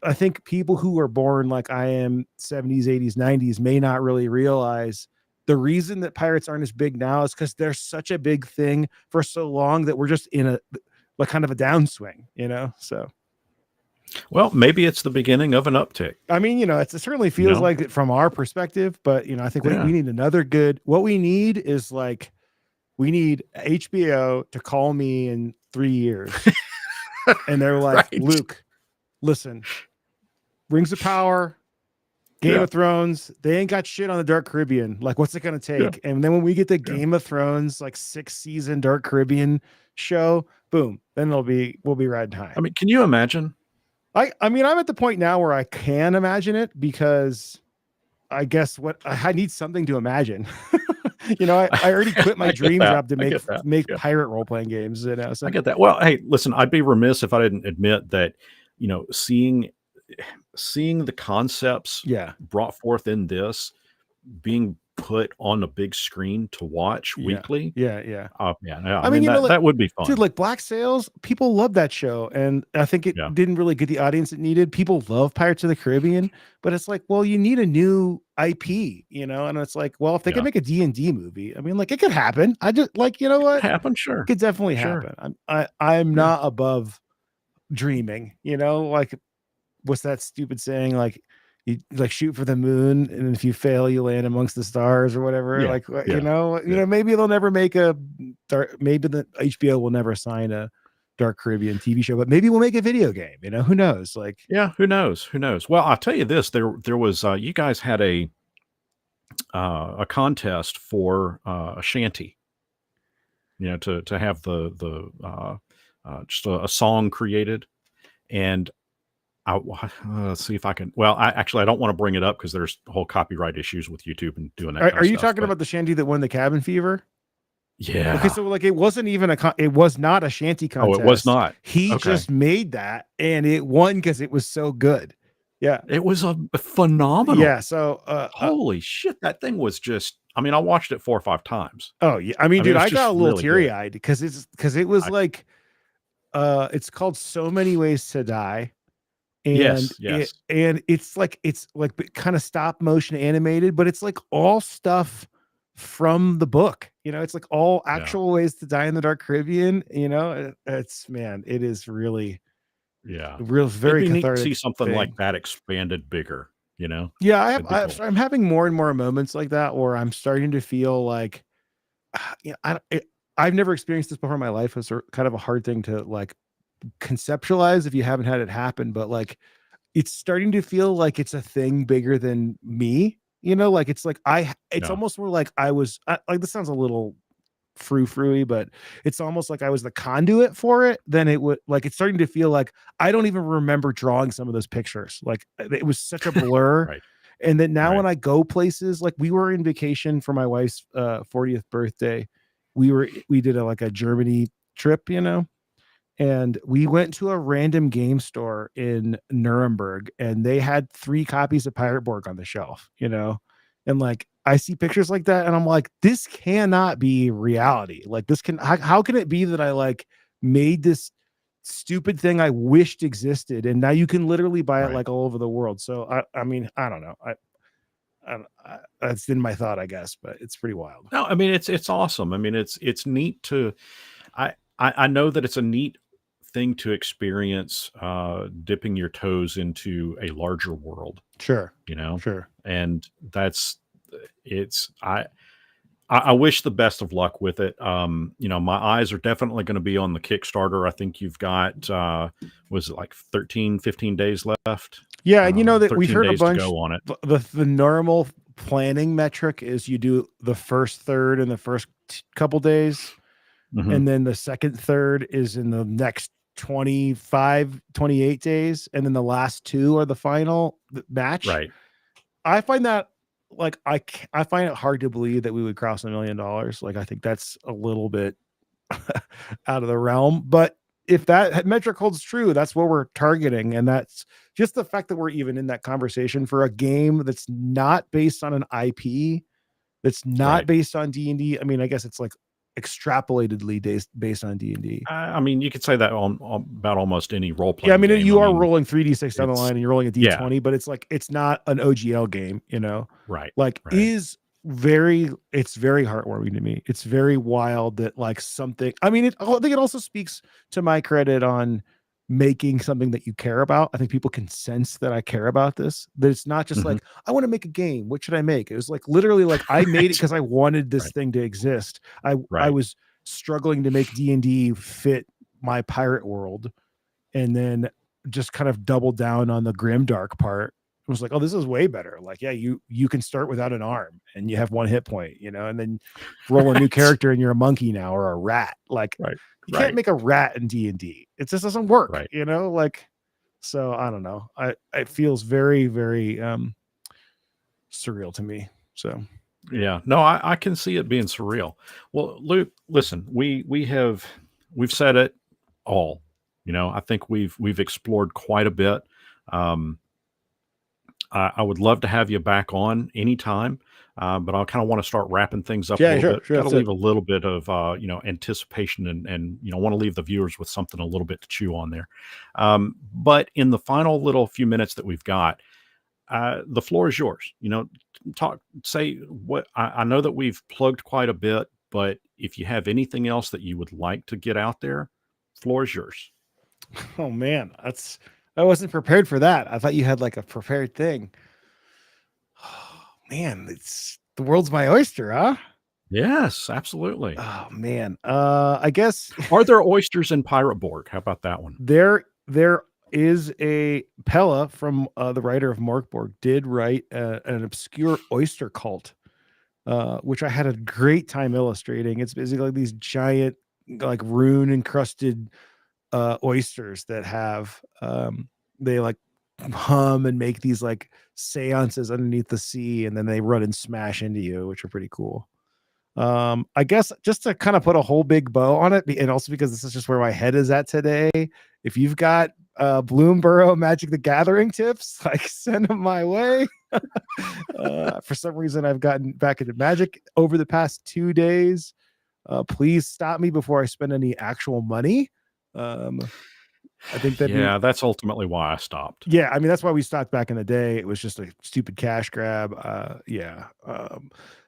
I think people who are born like I am, 70s, 80s, 90s, may not really realize the reason that pirates aren't as big now is because they're such a big thing for so long that we're just in a, like, kind of a downswing, So, Well, maybe it's the beginning of an uptick, I mean, it certainly you feels know? like it from our perspective, but I think we Yeah. need another good. What we need is, like, we need HBO to call me in 3 years, and they're like, Right. Luke, listen, Rings of Power, Game of Thrones, they ain't got shit on the Dark Caribbean. Like, what's it gonna take? And then when we get the Game of Thrones, like 6-season Dark Caribbean show, boom, then we'll be riding high. I mean, can you imagine? I mean, I'm at the point now where I can imagine it, because I guess I need something to imagine. I already quit my dream job to make pirate role-playing games. So. I get that. Well, hey, listen, I'd be remiss if I didn't admit that, seeing the concepts brought forth in this being put on a big screen to watch weekly. Yeah. I mean, that would be fun. Dude, like Black Sails, people love that show. And I think it didn't really get the audience it needed. People love Pirates of the Caribbean, but it's like, well, you need a new IP, and it's like, well, if they can make a D&D movie, I mean, like, it could happen. I just what? It could happen, sure. It could definitely happen. I'm not above dreaming, like, what's that stupid saying? Like, you like shoot for the moon, and if you fail, you land amongst the stars or whatever. Maybe they'll never make maybe the HBO will never sign a Dark Caribbean TV show, but maybe we'll make a video game. Who knows? Like, who knows? Well, I'll tell you this: there was you guys had a contest for a shanty. To have the just a song created, and let's see if I can. Well, I don't want to bring it up because there's whole copyright issues with YouTube and doing that. Are you talking about the shanty that won the Cabin Fever? Yeah. Okay, so like it wasn't even it was not a shanty contest. Oh, it was not. He just made that, and it won because it was so good. Yeah, it was a phenomenal. Yeah. So holy shit, that thing was just. I mean, I watched it 4 or 5 times. Oh yeah, I mean, dude, I got a little teary eyed because it was like, it's called So Many Ways to Die. And yes. It's like kind of stop motion animated, but it's like all stuff from the book. It's like all actual ways to die in the Dark Caribbean. It is really, very neat cathartic. To see something like that expanded bigger. Yeah, I'm having more and more moments like that where I'm starting to feel like, I've never experienced this before in my life. It's kind of a hard thing to like conceptualize if you haven't had it happen, but like it's starting to feel like it's a thing bigger than me, like it's like almost more like I was like, this sounds a little frou-frou-y, but it's almost like I was the conduit for it. Then it would like, it's starting to feel like I don't even remember drawing some of those pictures. Like it was such a blur. Right. And then now when I go places, like we were in vacation for my wife's 40th birthday, we did a Germany trip, and we went to a random game store in Nuremberg, and they had 3 copies of Pirate Borg on the shelf, and like I see pictures like that, and I'm like, this cannot be reality. Like how can it be that I like made this stupid thing I wished existed, and now you can literally buy it like all over the world. So I mean, I don't know. That's in my thought, I guess, but it's pretty wild. No, I mean, it's awesome. I mean, it's neat to, I know that it's a neat thing to experience, dipping your toes into a larger world. Sure. Sure. And I wish the best of luck with it. My eyes are definitely going to be on the Kickstarter. I think you've got, was it like 13, 15 days left? Yeah. And that we've heard a bunch on it. The normal planning metric is you do the first third in the first couple days. Mm-hmm. And then the second third is in the next 25, 28 days. And then the last 2 are the final match. Right. I find that like, I find it hard to believe that we would cross $1 million. Like, I think that's a little bit out of the realm, but if that metric holds true, that's what we're targeting. And that's just the fact that we're even in that conversation for a game that's not based on an IP, that's not based on D&D. I mean, I guess it's like extrapolatedly based on D&D. I mean, you could say that about almost any role playing. Yeah, I mean, you are rolling 3d6 down the line, and you're rolling a d20, but it's like it's not an OGL game, Right. Like it's very heartwarming to me. It's very wild that like something. I mean, I think it also speaks to my credit on making something that you care about. I think people can sense that I care about this. That it's not just like, I want to make a game. What should I make? It was like literally like I made it because I wanted this thing to exist. I was struggling to make D&D fit my pirate world, and then just kind of doubled down on the grimdark part. It was like, oh, this is way better. Like, yeah, you can start without an arm and you have 1 hit point, and then roll a new character and you're a monkey now or a rat. Like, Right. you can't make a rat in D&D. It just doesn't work, Right. like, so I don't know. It feels very, very surreal to me. So Yeah. No, I can see it being surreal. Well, Luke, listen, we've said it all. I think we've explored quite a bit. Um, I would love to have you back on anytime, but I kind of want to start wrapping things up a yeah, little bit. sure. Got to That's it. leave a little bit of anticipation and want to leave the viewers with something a little bit to chew on there. But in the final little few minutes that we've got, the floor is yours. Say what I know that we've plugged quite a bit, but if you have anything else that you would like to get out there, floor is yours. Oh man, I wasn't prepared for that. I thought you had like a prepared thing. Oh man, it's the world's my oyster, huh? Yes, absolutely. Oh man. I guess Are there oysters in Pirate Borg? How about that one? there is a Pella from the writer of Morkborg did write an obscure oyster cult, which I had a great time illustrating. It's basically like these giant, like rune encrusted oysters that have they like hum and make these like seances underneath the sea, and then they run and smash into you, which are pretty cool. I guess just to kind of put a whole big bow on it, and also because this is just where my head is at today, if you've got Bloomborough Magic the Gathering tips, like send them my way. For some reason I've gotten back into Magic over the past 2 days. Please stop me before I spend any actual money. I think that That's ultimately why I stopped. yeah, I mean, that's why we stopped back in the day. It was just a stupid cash grab.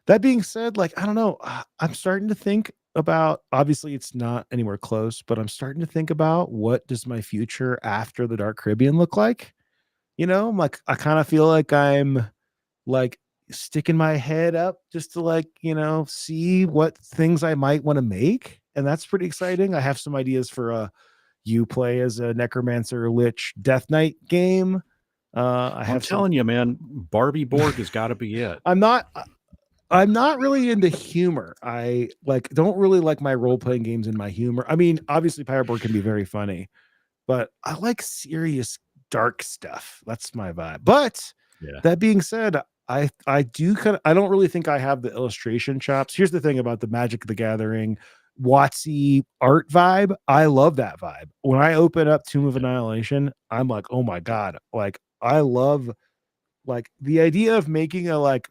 That being said, like, I don't know. I'm starting to think about, obviously it's not anywhere close, but I'm starting to think about what does my future after the Dark Caribbean look like? I'm like, I kind of feel like I'm like sticking my head up just to like, see what things I might want to make. And that's pretty exciting. I have some ideas for you play as a necromancer lich death knight game. I I'm have some. telling you, man, Barbie Borg has got to be it. I'm not really into humor. I like don't really like my role playing games in my humor. I mean, obviously Pirate Borg can be very funny, but I like serious dark stuff. That's my vibe. But Yeah. that being said, I do I don't really think I have the illustration chops. Here's the thing about the Magic the Gathering Watsy art vibe. I love that vibe. When I open up Tomb of Annihilation, I'm like, oh my god, like I love like the idea of making a like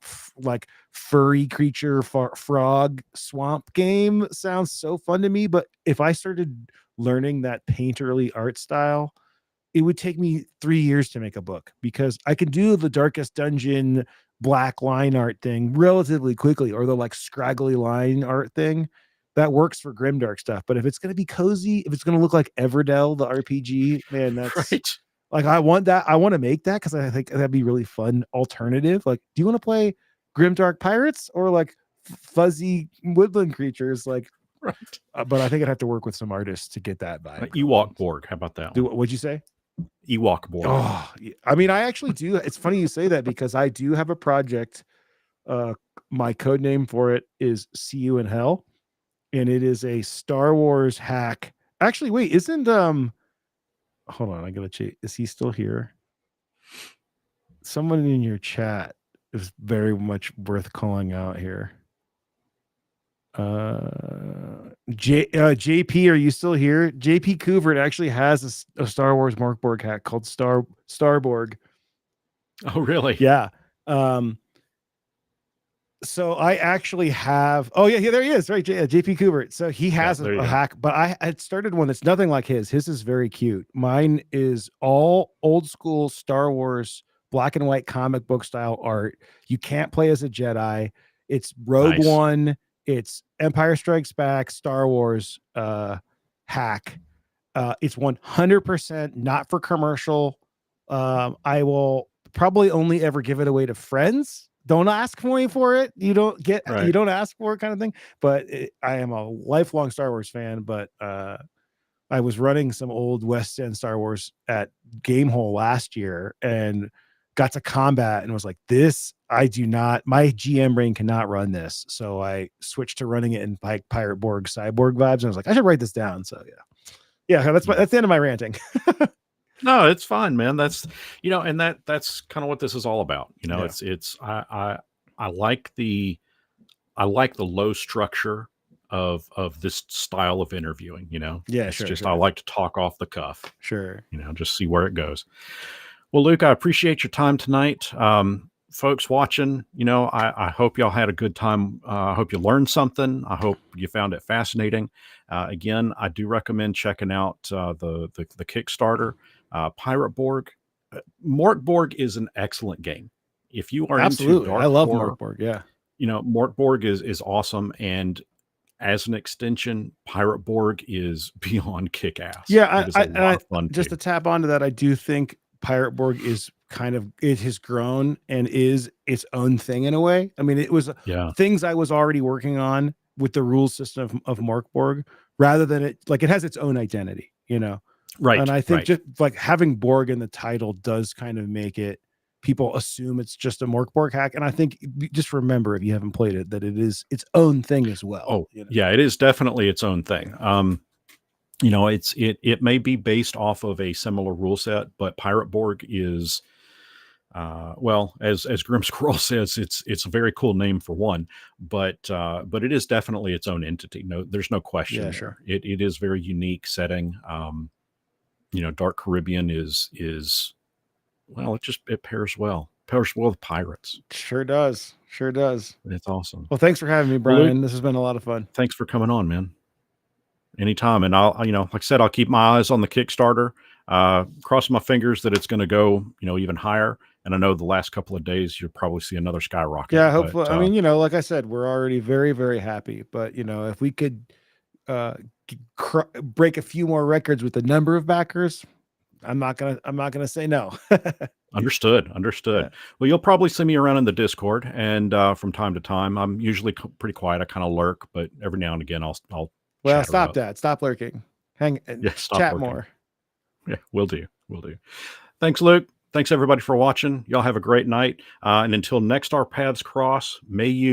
furry creature frog swamp game sounds so fun to me. But if I started learning that painterly art style, it would take me 3 years to make a book because I can do the Darkest Dungeon black line art thing relatively quickly, or the like scraggly line art thing that works for grimdark stuff. But if it's going to be cozy, if it's going to look like Everdell, the RPG, man, that's Right. like, I want that. I want to make that because I think that'd be really fun alternative. Like, do you want to play grimdark pirates or like fuzzy woodland creatures? Like, Right. but I think I'd have to work with some artists to get that vibe. Ewok Borg. How about that one? What'd you say? Ewok Borg. Oh, I mean, I actually do. It's funny you say that because I do have a project. My code name for it is See You in Hell, and it is a Star Wars hack. Actually, wait, isn't hold on, I gotta check. Is he still here? Someone in your chat is very much worth calling out here. JP, are you still here? JP Couvert actually has a Star Wars Morkborg hack called Starborg. Oh, really? Yeah. So I actually have. Oh yeah, there he is. Right, JP Couvert. So he has a hack, but I had started one that's nothing like his. His is very cute. Mine is all old school Star Wars black and white comic book style art. You can't play as a Jedi. It's Rogue One. It's Empire Strikes Back, Star Wars hack. It's 100% not for commercial. I will probably only ever give it away to friends. Don't ask me for it. You don't ask for it kind of thing. But I am a lifelong Star Wars fan. But I was running some old West End Star Wars at Gamehole last year, and got to combat and was like, this, I do not, my GM brain cannot run this. So I switched to running it in Pirate Borg cyborg vibes. And I was like, I should write this down. So yeah, that's the end of my ranting. No, it's fine, man. That's, and that's kind of what this is all about. I like the low structure of this style of interviewing. Yeah, it's sure, just sure. I like to talk off the cuff. Sure. Just see where it goes. Well, Luke, I appreciate your time tonight. Folks watching, I hope y'all had a good time. I hope you learned something. I hope you found it fascinating. Again, I do recommend checking out the Kickstarter, Pirate Borg. Mort Borg is an excellent game. If you are into dark I love horror, Mort Borg. Yeah. Mort Borg is awesome. And as an extension, Pirate Borg is beyond kick-ass. Yeah, it is a lot of fun just too. to tap onto that, I do think Pirate Borg is it has grown and is its own thing in a way. I mean, it was things I was already working on with the rule system of Mort Borg, rather than it has its own identity, Right. And I think just like having Borg in the title does kind of make it, people assume it's just a Mort Borg hack. And I think just remember, if you haven't played it, that it is its own thing as well. Oh, yeah, it is definitely its own thing. It may be based off of a similar rule set, but Pirate Borg is, as Grim Squirrel says, it's a very cool name for one, but it is definitely its own entity. No, there's no question. Yeah, sure. It is very unique setting. Dark Caribbean is well, it pairs well with pirates. Sure does. It's awesome. Well, thanks for having me, Brian. Luke, this has been a lot of fun. Thanks for coming on, man. Anytime. And I'll, like I said, I'll keep my eyes on the Kickstarter, cross my fingers that it's going to go, even higher. And I know the last couple of days, you'll probably see another skyrocket. Yeah, hopefully. But, I mean, like I said, we're already very, very happy, but if we could, break a few more records with the number of backers, I'm not gonna say no. Understood. Yeah. Well, you'll probably see me around in the Discord, and from time to time, I'm usually pretty quiet. I kind of lurk, but every now and again, I'll. Well, stop that. Stop lurking. Chat lurking. More. Yeah, we'll do. Thanks, Luke. Thanks everybody for watching. Y'all have a great night. And until next our paths cross, may you.